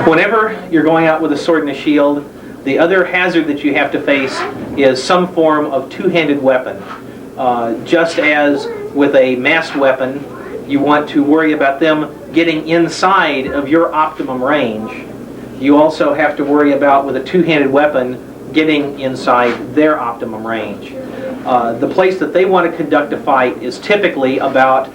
Whenever you're going out with a sword and a shield, the other hazard that you have to face is some form of two-handed weapon. Just as with a massed weapon, you want to worry about them getting inside of your optimum range. You also have to worry about, with a two-handed weapon, getting inside their optimum range. The place that they want to conduct a fight is typically about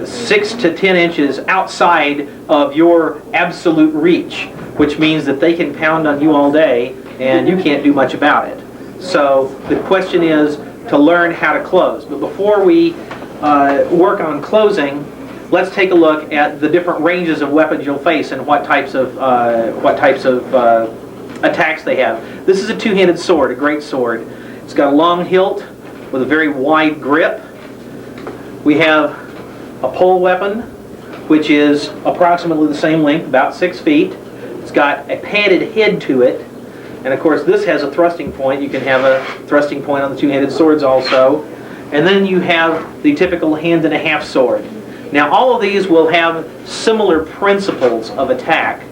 6 to 10 inches outside of your absolute reach, which means that they can pound on you all day and you can't do much about it. So the question is to learn how to close. But before we work on closing, let's take a look at the different ranges of weapons you'll face and what types of attacks they have. This is a two-handed sword, a great sword. It's got a long hilt with a very wide grip. We have a pole weapon, which is approximately the same length, about 6 feet. It's got a padded head to it, and of course this has a thrusting point. You can have a thrusting point on the two-handed swords also. And then you have the typical hand-and-a-half sword. Now all of these will have similar principles of attack,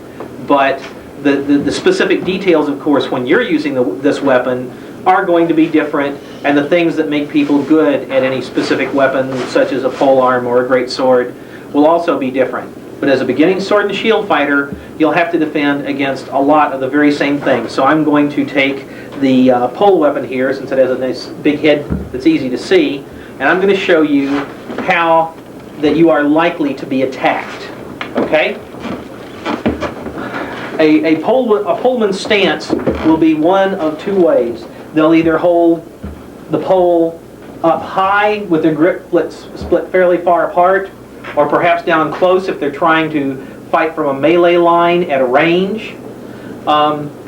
but the specific details, of course, when you're using this weapon are going to be different, and the things that make people good at any specific weapon, such as a polearm or a great sword, will also be different. But as a beginning sword and shield fighter, you'll have to defend against a lot of the very same things. So I'm going to take the pole weapon here, since it has a nice big head that's easy to see, and I'm going to show you how that you are likely to be attacked. Okay? A poleman's stance will be one of two ways. They'll either hold the pole up high with their grip split fairly far apart, or perhaps down close if they're trying to fight from a melee line at a range.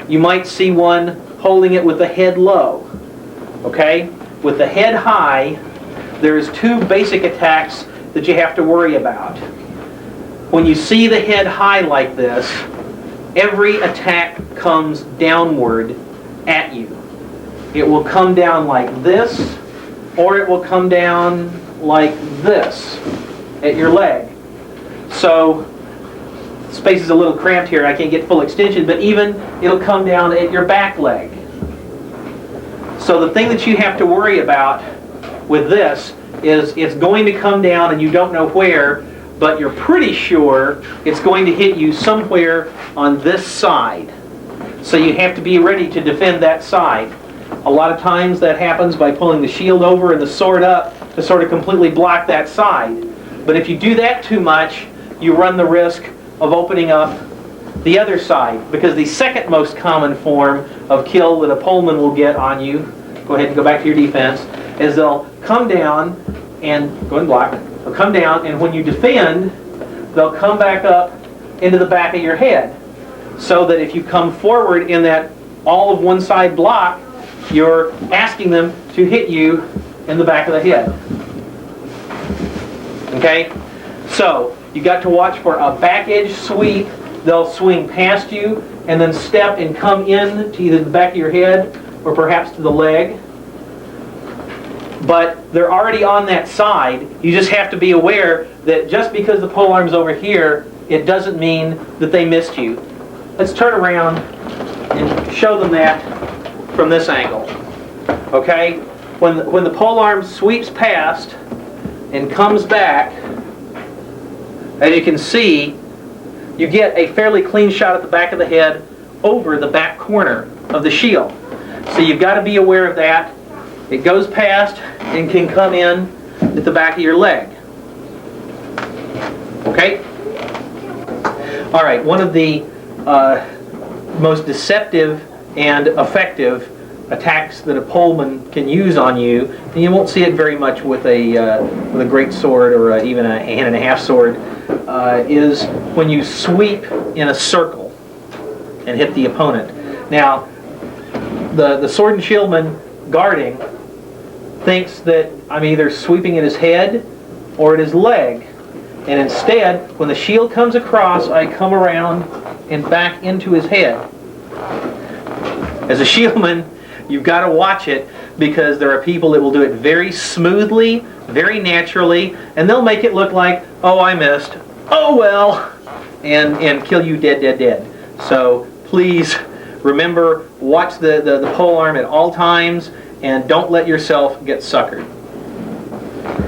You might see one holding it with the head low. Okay? With the head high, there's two basic attacks that you have to worry about. When you see the head high like this, every attack comes downward at you. It will come down like this, or it will come down like this at your leg. So, space is a little cramped here, I can't get full extension, but even it'll come down at your back leg. So the thing that you have to worry about with this is it's going to come down and you don't know where, but you're pretty sure it's going to hit you somewhere on this side. So you have to be ready to defend that side. A lot of times that happens by pulling the shield over and the sword up to sort of completely block that side. But if you do that too much, you run the risk of opening up the other side, because the second most common form of kill that a poleman will get on you, go ahead and go back to your defense, is they'll come down and, go ahead and block, they'll come down, and when you defend, they'll come back up into the back of your head, so that if you come forward in that all of one side block, you're asking them to hit you in the back of the head. Okay? So, you got to watch for a back edge sweep. They'll swing past you and then step and come in to either the back of your head or perhaps to the leg. But they're already on that side. You just have to be aware that just because the polearm's over here, it doesn't mean that they missed you. Let's turn around and show them that from this angle. Okay? When the polearm sweeps past and comes back, as you can see, you get a fairly clean shot at the back of the head over the back corner of the shield. So you've got to be aware of that. It goes past and can come in at the back of your leg. Okay? All right, one of the most deceptive and effective attacks that a poleman can use on you, and you won't see it very much with a great sword or even a hand-and-a-half sword, is when you sweep in a circle and hit the opponent. Now, the sword and shieldman guarding thinks that I'm either sweeping at his head or at his leg, and instead, when the shield comes across, I come around and back into his head. As a shieldman, you've got to watch it, because there are people that will do it very smoothly, very naturally, and they'll make it look like, oh, I missed, oh well, and kill you dead. So please remember, watch the polearm at all times, and don't let yourself get suckered.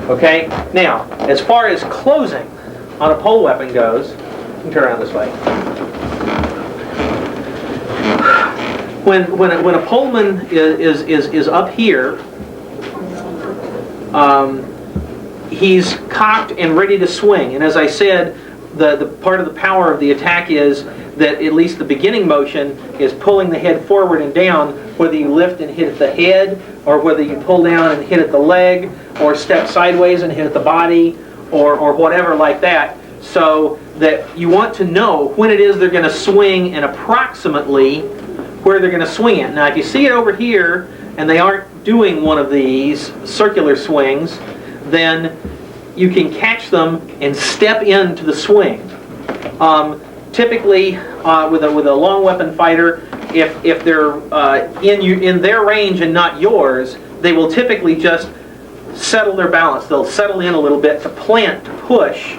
Okay? Now, as far as closing on a pole weapon goes, you can turn around this way. When a poleman is up here, he's cocked and ready to swing. And as I said, the part of the power of the attack is that at least the beginning motion is pulling the head forward and down, whether you lift and hit at the head, or whether you pull down and hit at the leg, or step sideways and hit at the body, or whatever like that. So that you want to know when it is they're going to swing and approximately where they're going to swing it. Now if you see it over here and they aren't doing one of these circular swings, then you can catch them and step into the swing. Typically, with a long weapon fighter, if they're in their range and not yours, they will typically just settle their balance. They'll settle in a little bit to plant, to push,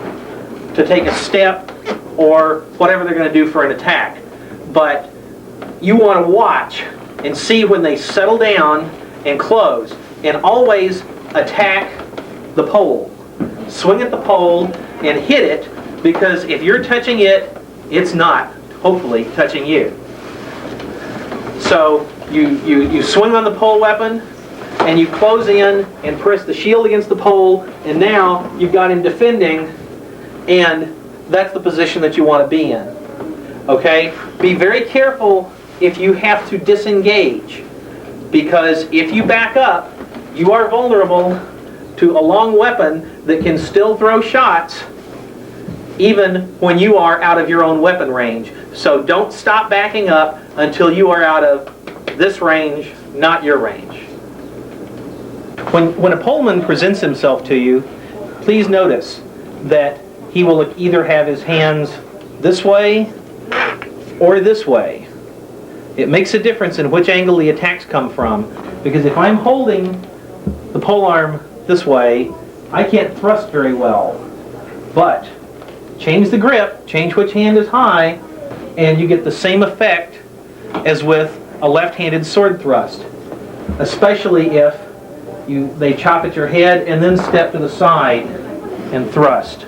to take a step, or whatever they're going to do for an attack. But you want to watch and see when they settle down and close, and always attack the pole. Swing at the pole and hit it, because if you're touching it, it's not, hopefully, touching you. So you swing on the pole weapon, and you close in and press the shield against the pole, and now you've got him defending, and that's the position that you want to be in. Okay? Be very careful if you have to disengage, because if you back up, you are vulnerable to a long weapon that can still throw shots even when you are out of your own weapon range. So don't stop backing up until you are out of this range, not your range. When a poleman presents himself to you, please notice that he will either have his hands this way or this way. It makes a difference in which angle the attacks come from, because if I'm holding the polearm this way, I can't thrust very well. But change the grip, change which hand is high, and you get the same effect as with a left-handed sword thrust. Especially if they chop at your head and then step to the side and thrust.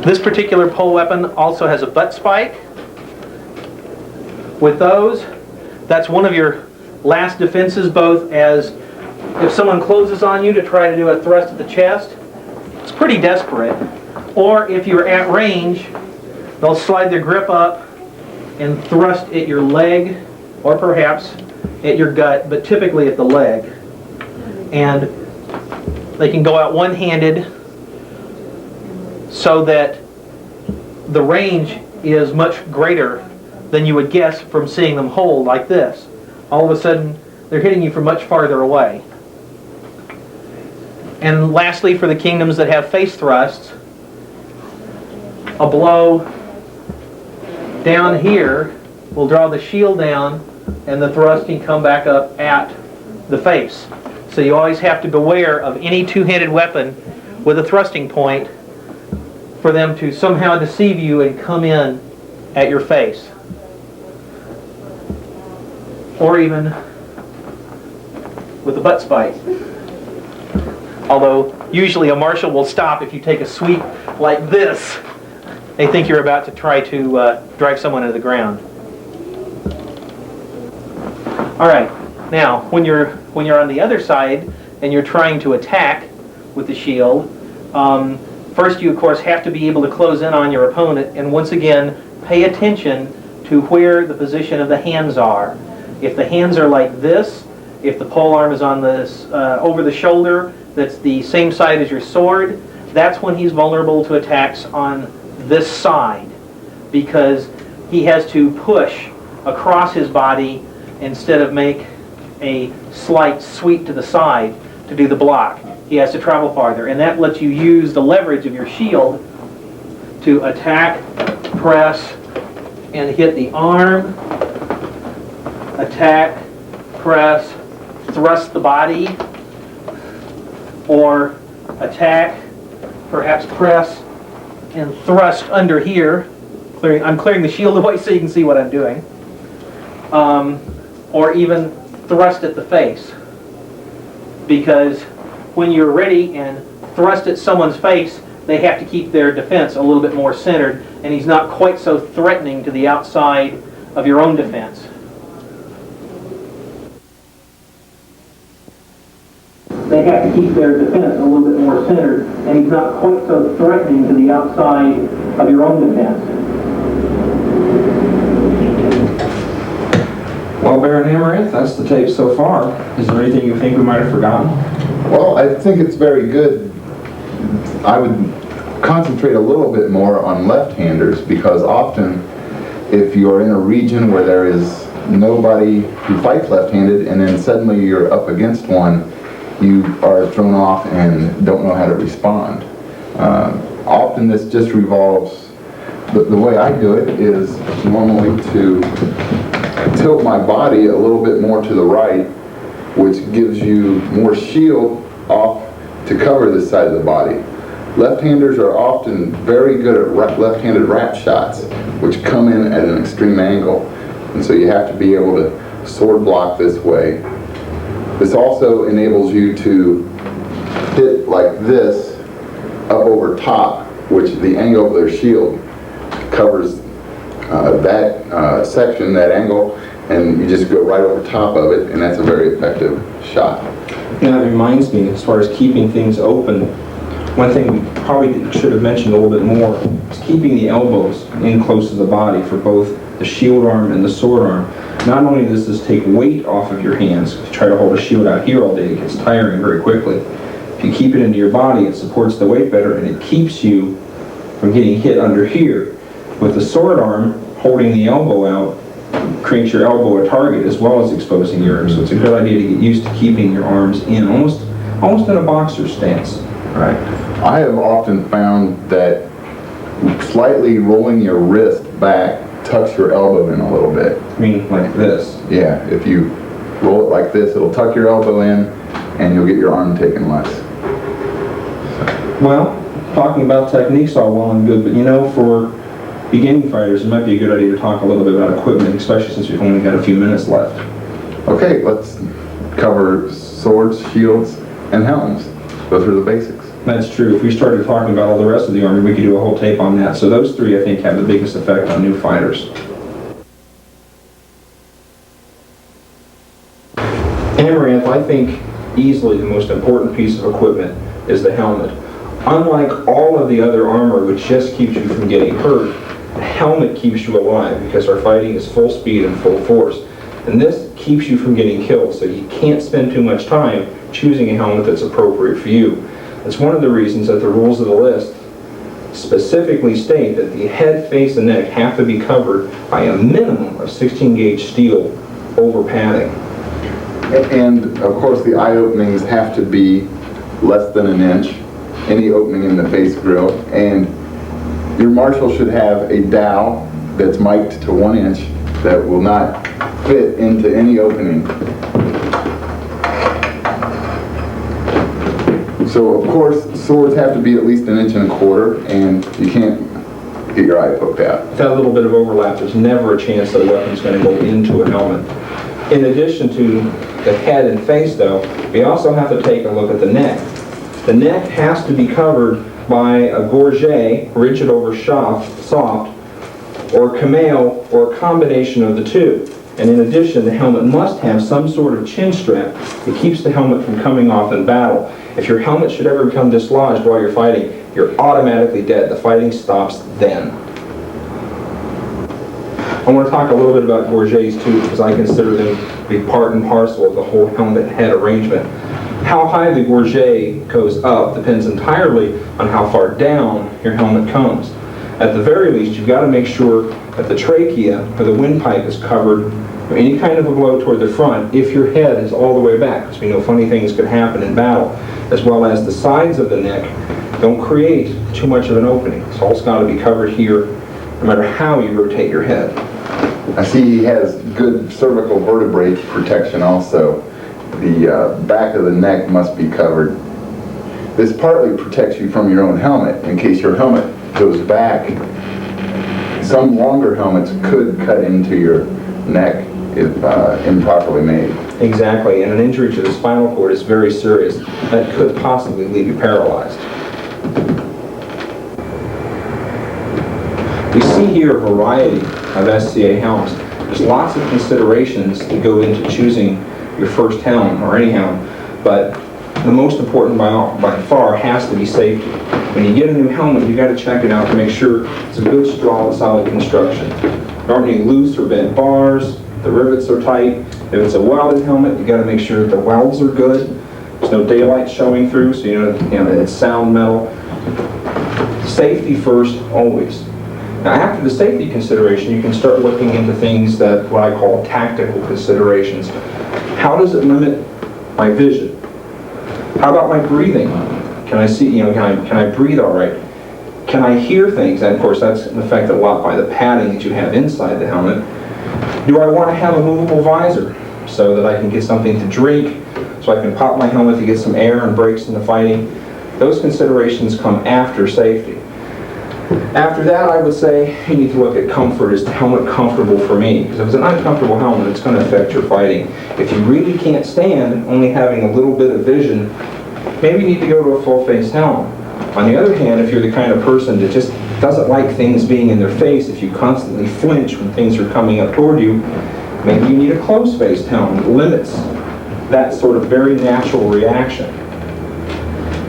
This particular pole weapon also has a butt spike. With those, that's one of your last defenses, both as if someone closes on you to try to do a thrust at the chest, it's pretty desperate, or if you're at range, they'll slide their grip up and thrust at your leg, or perhaps at your gut, but typically at the leg. And they can go out one-handed, so that the range is much greater than you would guess from seeing them hold like this. All of a sudden, they're hitting you from much farther away. And lastly, for the kingdoms that have face thrusts, a blow down here will draw the shield down, and the thrust can come back up at the face. So you always have to beware of any two-handed weapon with a thrusting point for them to somehow deceive you and come in at your face. Or even with a butt spike. Although usually a marshal will stop if you take a sweep like this. They think you're about to try to drive someone into the ground. All right, now when you're on the other side and you're trying to attack with the shield, first you of course have to be able to close in on your opponent, and once again pay attention to where the position of the hands are. If the hands are like this, if the pole arm is on this over the shoulder, that's the same side as your sword, that's when he's vulnerable to attacks on this side, because he has to push across his body instead of make a slight sweep to the side to do the block. He has to travel farther, and that lets you use the leverage of your shield to attack, press, and hit the arm, attack, press, thrust the body, or attack, perhaps press, and thrust under here. I'm clearing the shield away so you can see what I'm doing. Or even thrust at the face. Because when you're ready and thrust at someone's face, they have to keep their defense a little bit more centered, and he's not quite so threatening to the outside of your own defense. They have to keep their defense a little bit more centered, and he's not quite so threatening to the outside of your own defense. Well, Baron Amaranth, that's the tape so far. Is there anything you think we might have forgotten? Well, I think it's very good. I would concentrate a little bit more on left-handers, because often if you're in a region where there is nobody who fights left-handed and then suddenly you're up against one, you are thrown off and don't know how to respond. Often this just revolves, the way I do it is normally to tilt my body a little bit more to the right, which gives you more shield off to cover this side of the body. Left-handers are often very good at left-handed wrap shots, which come in at an extreme angle. And so you have to be able to sword block this way. This also enables you to hit like this up over top, which the angle of their shield covers that section, that angle, and you just go right over top of it, and that's a very effective shot. Now that reminds me, as far as keeping things open, one thing we probably should have mentioned a little bit more is keeping the elbows in close to the body for both the shield arm and the sword arm. Not only does this take weight off of your hands, if you try to hold a shield out here all day, it gets tiring very quickly. If you keep it into your body, it supports the weight better, and it keeps you from getting hit under here. With the sword arm, holding the elbow out creates your elbow a target as well as exposing your arm. So it's a good idea to get used to keeping your arms in, almost in a boxer's stance. Right. I have often found that slightly rolling your wrist back tucks your elbow in a little bit. I mean, like this. Yeah, if you roll it like this, it'll tuck your elbow in, and you'll get your arm taken less. Well, talking about techniques all well and good, but you know, for beginning fighters, it might be a good idea to talk a little bit about equipment, especially since we've only got a few minutes left. Okay, let's cover swords, shields, and helms. Those are the basics. That's true. If we started talking about all the rest of the army, we could do a whole tape on that. So those three, I think, have the biggest effect on new fighters. Amaranth, I think, easily the most important piece of equipment is the helmet. Unlike all of the other armor, which just keeps you from getting hurt, the helmet keeps you alive because our fighting is full speed and full force. And this keeps you from getting killed, so you can't spend too much time choosing a helmet that's appropriate for you. That's one of the reasons that the rules of the list specifically state that the head, face, and neck have to be covered by a minimum of 16 gauge steel over padding. And of course, the eye openings have to be less than an inch, any opening in the face grill, and your marshal should have a dowel that's mic'd to 1 inch that will not fit into any opening. So of course, swords have to be at least 1.25 inches, and you can't get your eye poked out. With that little bit of overlap, there's never a chance that a weapon's going to go into a helmet. In addition to the head and face, though, we also have to take a look at the neck. The neck has to be covered by a gorget, rigid over soft, or camail, or a combination of the two. And in addition, the helmet must have some sort of chin strap that keeps the helmet from coming off in battle. If your helmet should ever become dislodged while you're fighting, you're automatically dead. The fighting stops then. I want to talk a little bit about gorgets too, because I consider them to be part and parcel of the whole helmet head arrangement. How high the gorget goes up depends entirely on how far down your helmet comes. At the very least, you've got to make sure that the trachea or the windpipe is covered from any kind of a blow toward the front if your head is all the way back, because we know funny things could happen in battle, as well as the sides of the neck don't create too much of an opening. It's all got to be covered here no matter how you rotate your head. I see he has good cervical vertebrae protection also. The back of the neck must be covered. This partly protects you from your own helmet in case your helmet goes back. Some longer helmets could cut into your neck if improperly made. Exactly, and an injury to the spinal cord is very serious. That could possibly leave you paralyzed. We see here a variety of SCA helms. There's lots of considerations that go into choosing your first helm or any helm, but the most important by far has to be safety. When you get a new helmet, you got to check it out to make sure it's a good, strong, solid construction. There aren't any loose or bent bars, the rivets are tight. If it's a welded helmet, you got to make sure that the welds are good. There's no daylight showing through, so you know it's sound metal. Safety first, always. Now, after the safety consideration, you can start looking into things that what I call tactical considerations. How does it limit my vision? How about my breathing? Can I see, can I breathe all right? Can I hear things? And of course, that's affected a lot by the padding that you have inside the helmet. Do I want to have a movable visor so that I can get something to drink, so I can pop my helmet to get some air and breaks in the fighting? Those considerations come after safety. After that, I would say you need to look at comfort. Is the helmet comfortable for me? Because if it's an uncomfortable helmet, it's going to affect your fighting. If you really can't stand only having a little bit of vision, maybe you need to go to a full-face helm. On the other hand, if you're the kind of person that just doesn't like things being in their face, if you constantly flinch when things are coming up toward you, maybe you need a closed-faced helm that limits that sort of very natural reaction.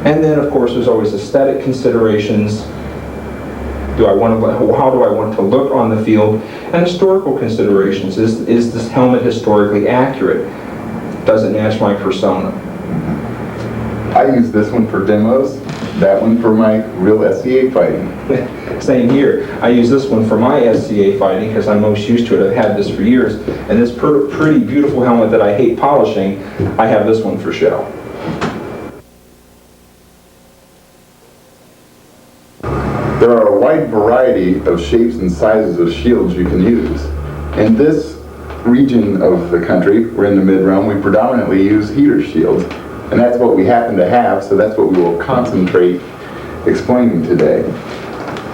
And then, of course, there's always aesthetic considerations. How do I want to look on the field? And historical considerations. Is this helmet historically accurate? Does it match my persona? I use this one for demos, that one for my real SCA fighting. Same here. I use this one for my SCA fighting because I'm most used to it. I've had this for years. And this pretty beautiful helmet that I hate polishing, I have this one for show. There are a wide variety of shapes and sizes of shields you can use. In this region of the country, we're in the mid-realm, we predominantly use heater shields. And that's what we happen to have, so that's what we will concentrate explaining today.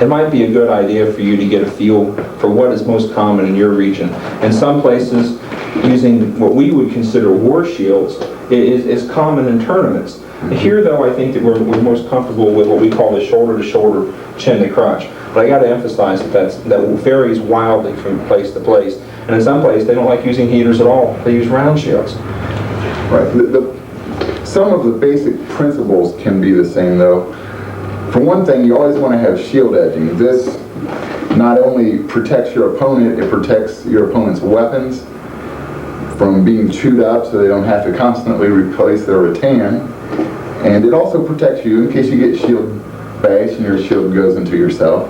It might be a good idea for you to get a feel for what is most common in your region. In some places, using what we would consider war shields is common in tournaments. Here, though, I think that we're most comfortable with what we call the shoulder-to-shoulder, chin-to-crotch. But I got to emphasize that varies wildly from place to place. And in some places, they don't like using heaters at all. They use round shields. Right. Some of the basic principles can be the same, though. For one thing, you always want to have shield edging. This not only protects your opponent, it protects your opponent's weapons from being chewed up so they don't have to constantly replace their rattan. And it also protects you in case you get bash and your shield goes into yourself.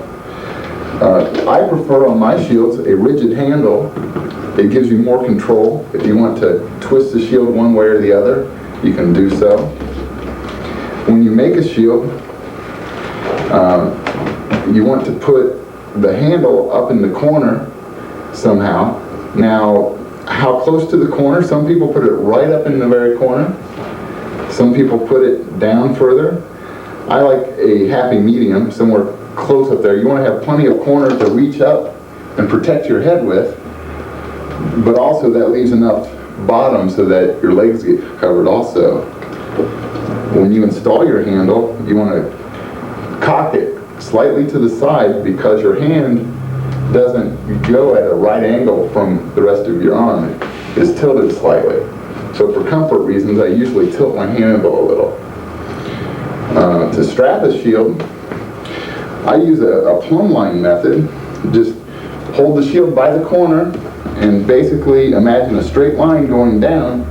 I prefer on my shields a rigid handle. It gives you more control. If you want to twist the shield one way or the other, you can do so. When you make a shield, you want to put the handle up in the corner somehow. Now, how close to the corner? Some people put it right up in the very corner. Some people put it down further. I like a happy medium, somewhere close up there. You want to have plenty of corner to reach up and protect your head with, but also that leaves enough bottom so that your legs get covered also. When you install your handle, you want to cock it slightly to the side because your hand doesn't go at a right angle from the rest of your arm. It's tilted slightly. So for comfort reasons, I usually tilt my handle a little. To strap a shield, I use a plumb line method. Just hold the shield by the corner and basically imagine a straight line going down,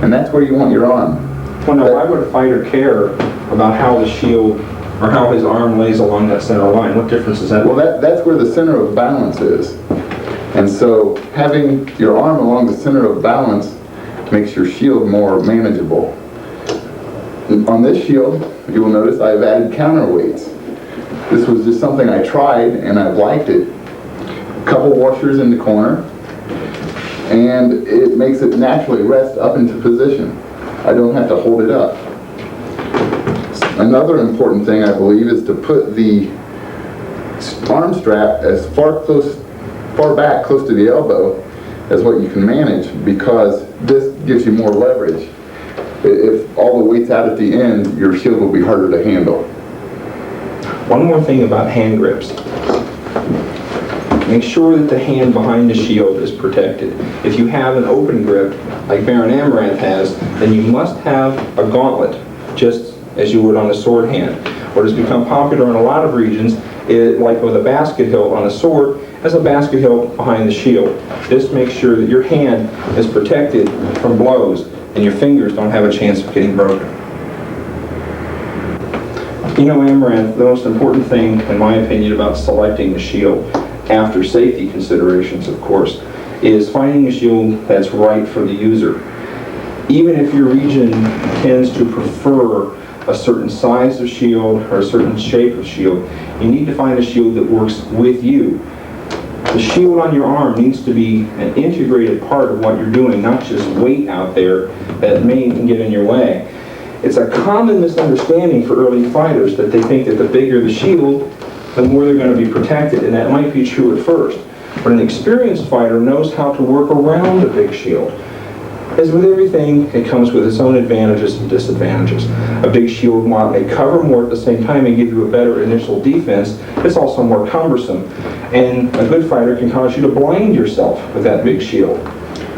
and that's where you want your arm. Well, now, why would a fighter care about how the shield or how his arm lays along that center line? What difference does that make? Well, that's where the center of balance is. And so having your arm along the center of balance makes your shield more manageable. On this shield, you will notice I've added counterweights. This was just something I tried and I liked it. A couple washers in the corner, and it makes it naturally rest up into position. I don't have to hold it up. Another important thing, I believe, is to put the arm strap as far back, close to the elbow, as what you can manage, because this gives you more leverage. If all the weight's out at the end, your shield will be harder to handle. One more thing about hand grips. Make sure that the hand behind the shield is protected. If you have an open grip, like Baron Amaranth has, then you must have a gauntlet, just as you would on a sword hand. What has become popular in a lot of regions, like with a basket hilt on a sword, as a basket hilt behind the shield. This makes sure that your hand is protected from blows and your fingers don't have a chance of getting broken. You know, Amaranth, the most important thing, in my opinion, about selecting the shield, after safety considerations, of course, is finding a shield that's right for the user. Even if your region tends to prefer a certain size of shield or a certain shape of shield, you need to find a shield that works with you. The shield on your arm needs to be an integrated part of what you're doing, not just weight out there that may get in your way. It's a common misunderstanding for early fighters that they think that the bigger the shield, the more they're going to be protected, and that might be true at first. But an experienced fighter knows how to work around a big shield. As with everything, it comes with its own advantages and disadvantages. A big shield, while it may cover more at the same time and give you a better initial defense, it's also more cumbersome. And a good fighter can cause you to blind yourself with that big shield.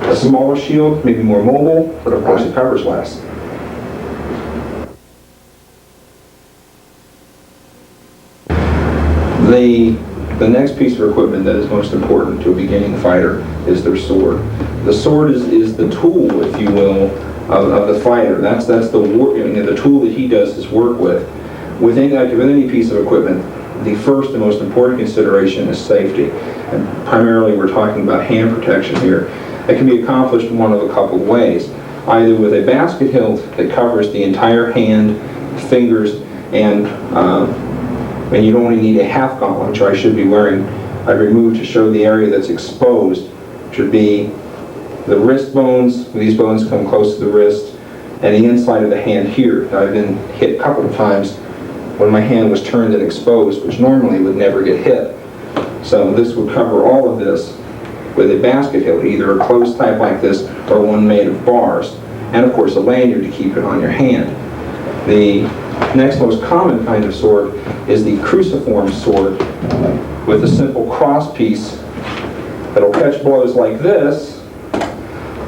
A smaller shield may be more mobile, but of course it covers less. The next piece of equipment that is most important to a beginning fighter is their sword. The sword is the tool, if you will, of the fighter. That's the tool that he does his work with. With any piece of equipment, the first and most important consideration is safety. And primarily we're talking about hand protection here. It can be accomplished in one of a couple of ways. Either with a basket hilt that covers the entire hand, fingers, and you only need a half gauntlet, which I should be wearing. I've removed to show the area that's exposed, which would be the wrist bones. These bones come close to the wrist, and the inside of the hand here. I've been hit a couple of times when my hand was turned and exposed, which normally would never get hit. So this would cover all of this with a basket hilt, either a closed type like this or one made of bars, and of course a lanyard to keep it on your hand. The next most common kind of sword is the cruciform sword with a simple cross piece that'll catch blows like this,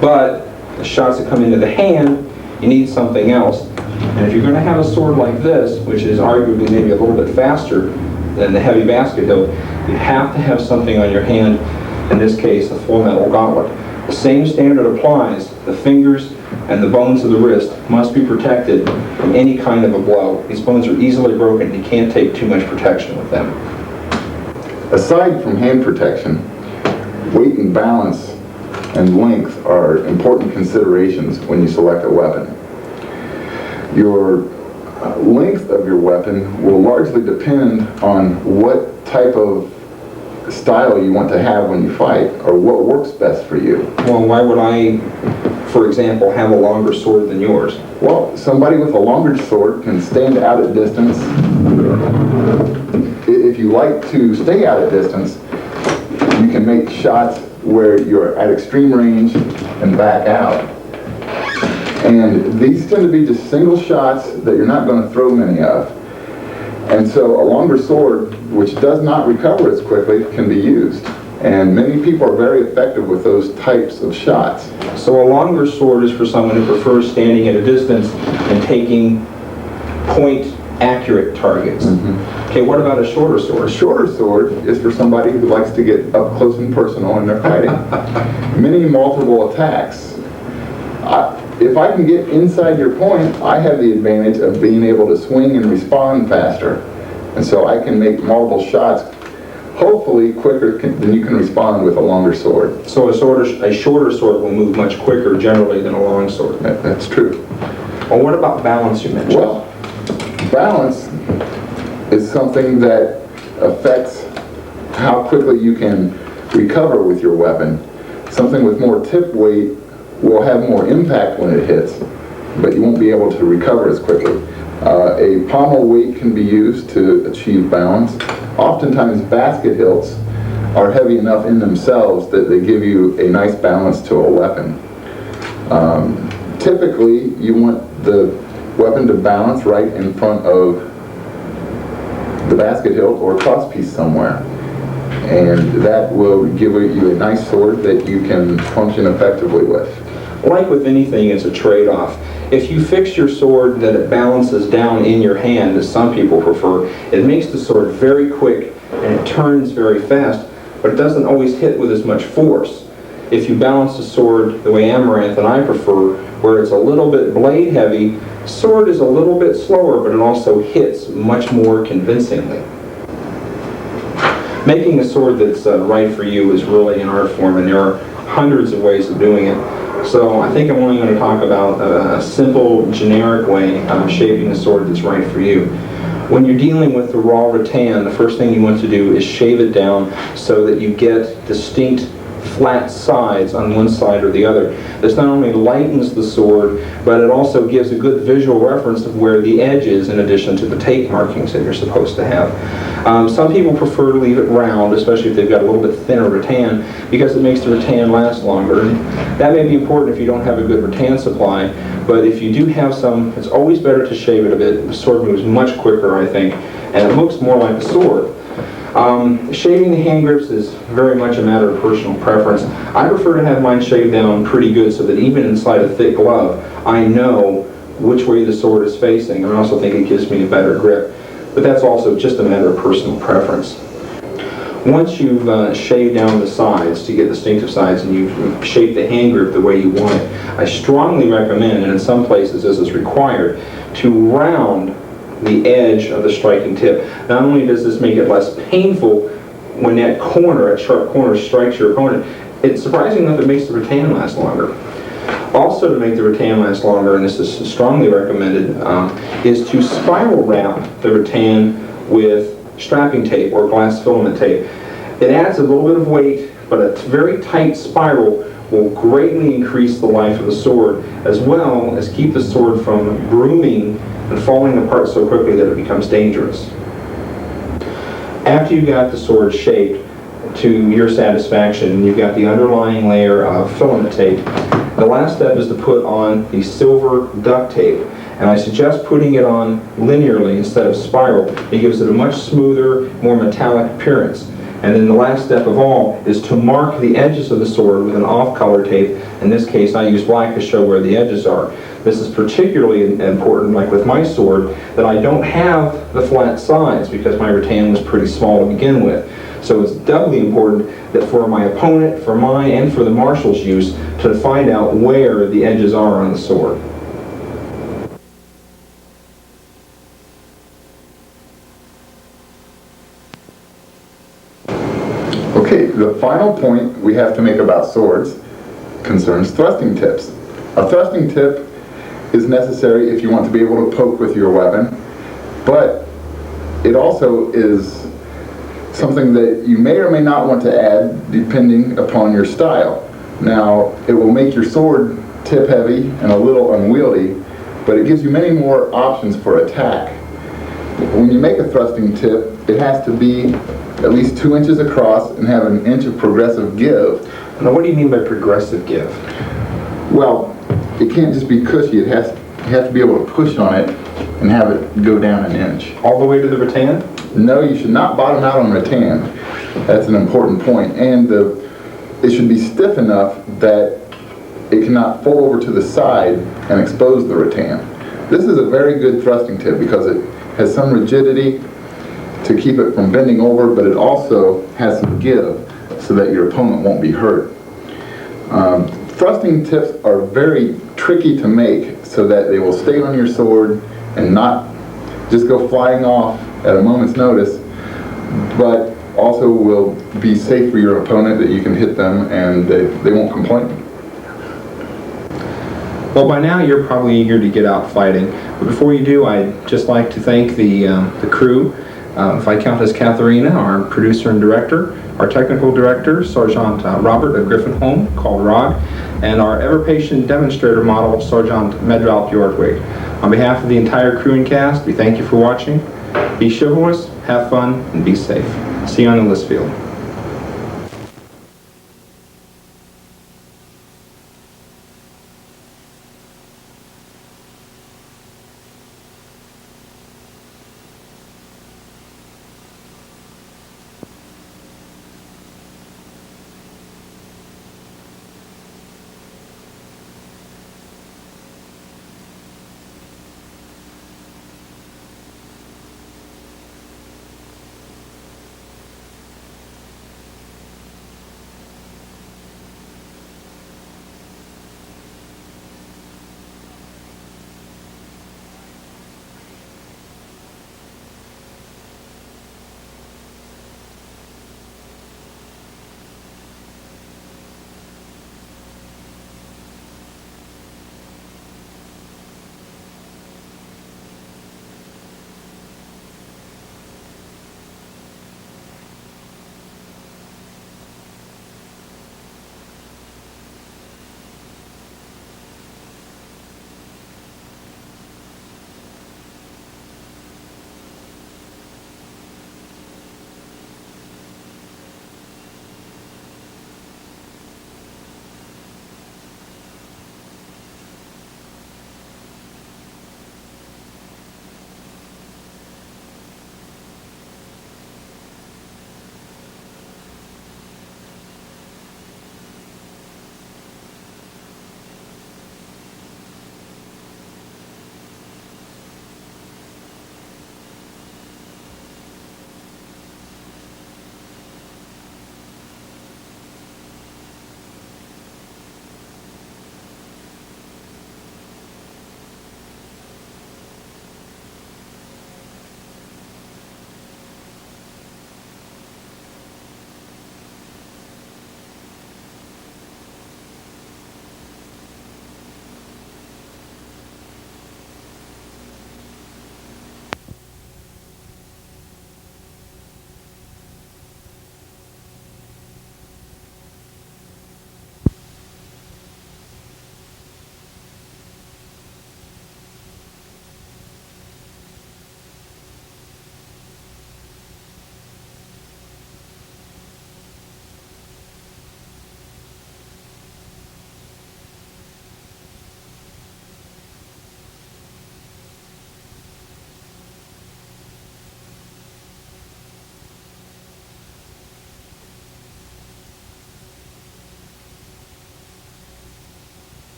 but the shots that come into the hand, you need something else. And if you're going to have a sword like this, which is arguably maybe a little bit faster than the heavy basket hilt, you have to have something on your hand, in this case a full metal gauntlet. The same standard applies. The fingers and the bones of the wrist must be protected from any kind of a blow. These bones are easily broken. You can't take too much protection with them. Aside from hand protection, weight and balance and length are important considerations when you select a weapon. Your length of your weapon will largely depend on what type of style you want to have when you fight, or what works best for you. Well, why would I, for example, have a longer sword than yours? Well, somebody with a longer sword can stand out at distance. If you like to stay out at distance, you can make shots where you're at extreme range and back out. And these tend to be just single shots that you're not going to throw many of. And so a longer sword, which does not recover as quickly, can be used. And many people are very effective with those types of shots. So a longer sword is for someone who prefers standing at a distance and taking point-accurate targets. Okay, what about a shorter sword? A shorter sword is for somebody who likes to get up close and personal in their fighting. Many multiple attacks. If I can get inside your point, I have the advantage of being able to swing and respond faster. And so I can make multiple shots, hopefully quicker than you can respond with a longer sword. So a shorter sword will move much quicker generally than a long sword. That's true. Well, what about balance you mentioned? Well, balance is something that affects how quickly you can recover with your weapon. Something with more tip weight will have more impact when it hits, but you won't be able to recover as quickly. A pommel weight can be used to achieve balance. Oftentimes basket hilts are heavy enough in themselves that they give you a nice balance to a weapon. Typically, you want the weapon to balance right in front of the basket hilt or crosspiece somewhere. And that will give you a nice sword that you can function effectively with. Like with anything, it's a trade-off. If you fix your sword that it balances down in your hand, as some people prefer, it makes the sword very quick and it turns very fast, but it doesn't always hit with as much force. If you balance the sword the way Amaranth and I prefer, where it's a little bit blade heavy, sword is a little bit slower, but it also hits much more convincingly. Making a sword that's right for you is really an art form, and there are hundreds of ways of doing it. So I think I'm only going to talk about a simple, generic way of shaping a sword that's right for you. When you're dealing with the raw rattan, the first thing you want to do is shave it down so that you get distinct flat sides on one side or the other. This not only lightens the sword, but it also gives a good visual reference of where the edge is, in addition to the tape markings that you're supposed to have. Some people prefer to leave it round, especially if they've got a little bit thinner rattan, because it makes the rattan last longer. And that may be important if you don't have a good rattan supply, but if you do have some, it's always better to shave it a bit. The sword moves much quicker, I think, and it looks more like a sword. Shaving the hand grips is very much a matter of personal preference. I prefer to have mine shaved down pretty good so that even inside a thick glove, I know which way the sword is facing. I also think it gives me a better grip. But that's also just a matter of personal preference. Once you've shaved down the sides to get distinctive sides and you've shaped the hand grip the way you want it, I strongly recommend, and in some places this is required, to round the edge of the striking tip. Not only does this make it less painful when that sharp corner strikes your opponent, it's surprising enough it makes the rattan last longer. Also, to make the rattan last longer, and this is strongly recommended, is to spiral wrap the rattan with strapping tape or glass filament tape. It adds a little bit of weight, but a very tight spiral will greatly increase the life of the sword, as well as keep the sword from grooming and falling apart so quickly that it becomes dangerous. After you've got the sword shaped to your satisfaction, you've got the underlying layer of filament tape. The last step is to put on the silver duct tape, and I suggest putting it on linearly instead of spiral. It gives it a much smoother, more metallic appearance. And then the last step of all is to mark the edges of the sword with an off-color tape. In this case, I use black to show where the edges are. This is particularly important, like with my sword, that I don't have the flat sides because my rattan was pretty small to begin with. So it's doubly important that for my opponent, for mine, and for the marshal's use, to find out where the edges are on the sword. Okay, the final point we have to make about swords concerns thrusting tips. A thrusting tip is necessary if you want to be able to poke with your weapon, but it also is something that you may or may not want to add depending upon your style. Now, it will make your sword tip heavy and a little unwieldy, but it gives you many more options for attack. When you make a thrusting tip, it has to be at least 2 inches across and have an inch of progressive give. Now, what do you mean by progressive give? Well, it can't just be cushy. You have to be able to push on it and have it go down an inch. All the way to the rattan? No, you should not bottom out on rattan. That's an important point. And it should be stiff enough that it cannot fold over to the side and expose the rattan. This is a very good thrusting tip because it has some rigidity to keep it from bending over, but it also has some give so that your opponent won't be hurt. Thrusting tips are very tricky to make so that they will stay on your sword and not just go flying off at a moment's notice, but also will be safe for your opponent, that you can hit them and they won't complain. Well, by now you're probably eager to get out fighting, but before you do, I'd just like to thank the crew, Viscountess Katharina, our producer and director, our technical director, Sergeant Robert of Griffinholm, called Rod, and our ever-patient demonstrator model, Sergeant Medralt Bjorkwig. On behalf of the entire crew and cast, we thank you for watching. Be chivalrous, have fun, and be safe. See you on the list field.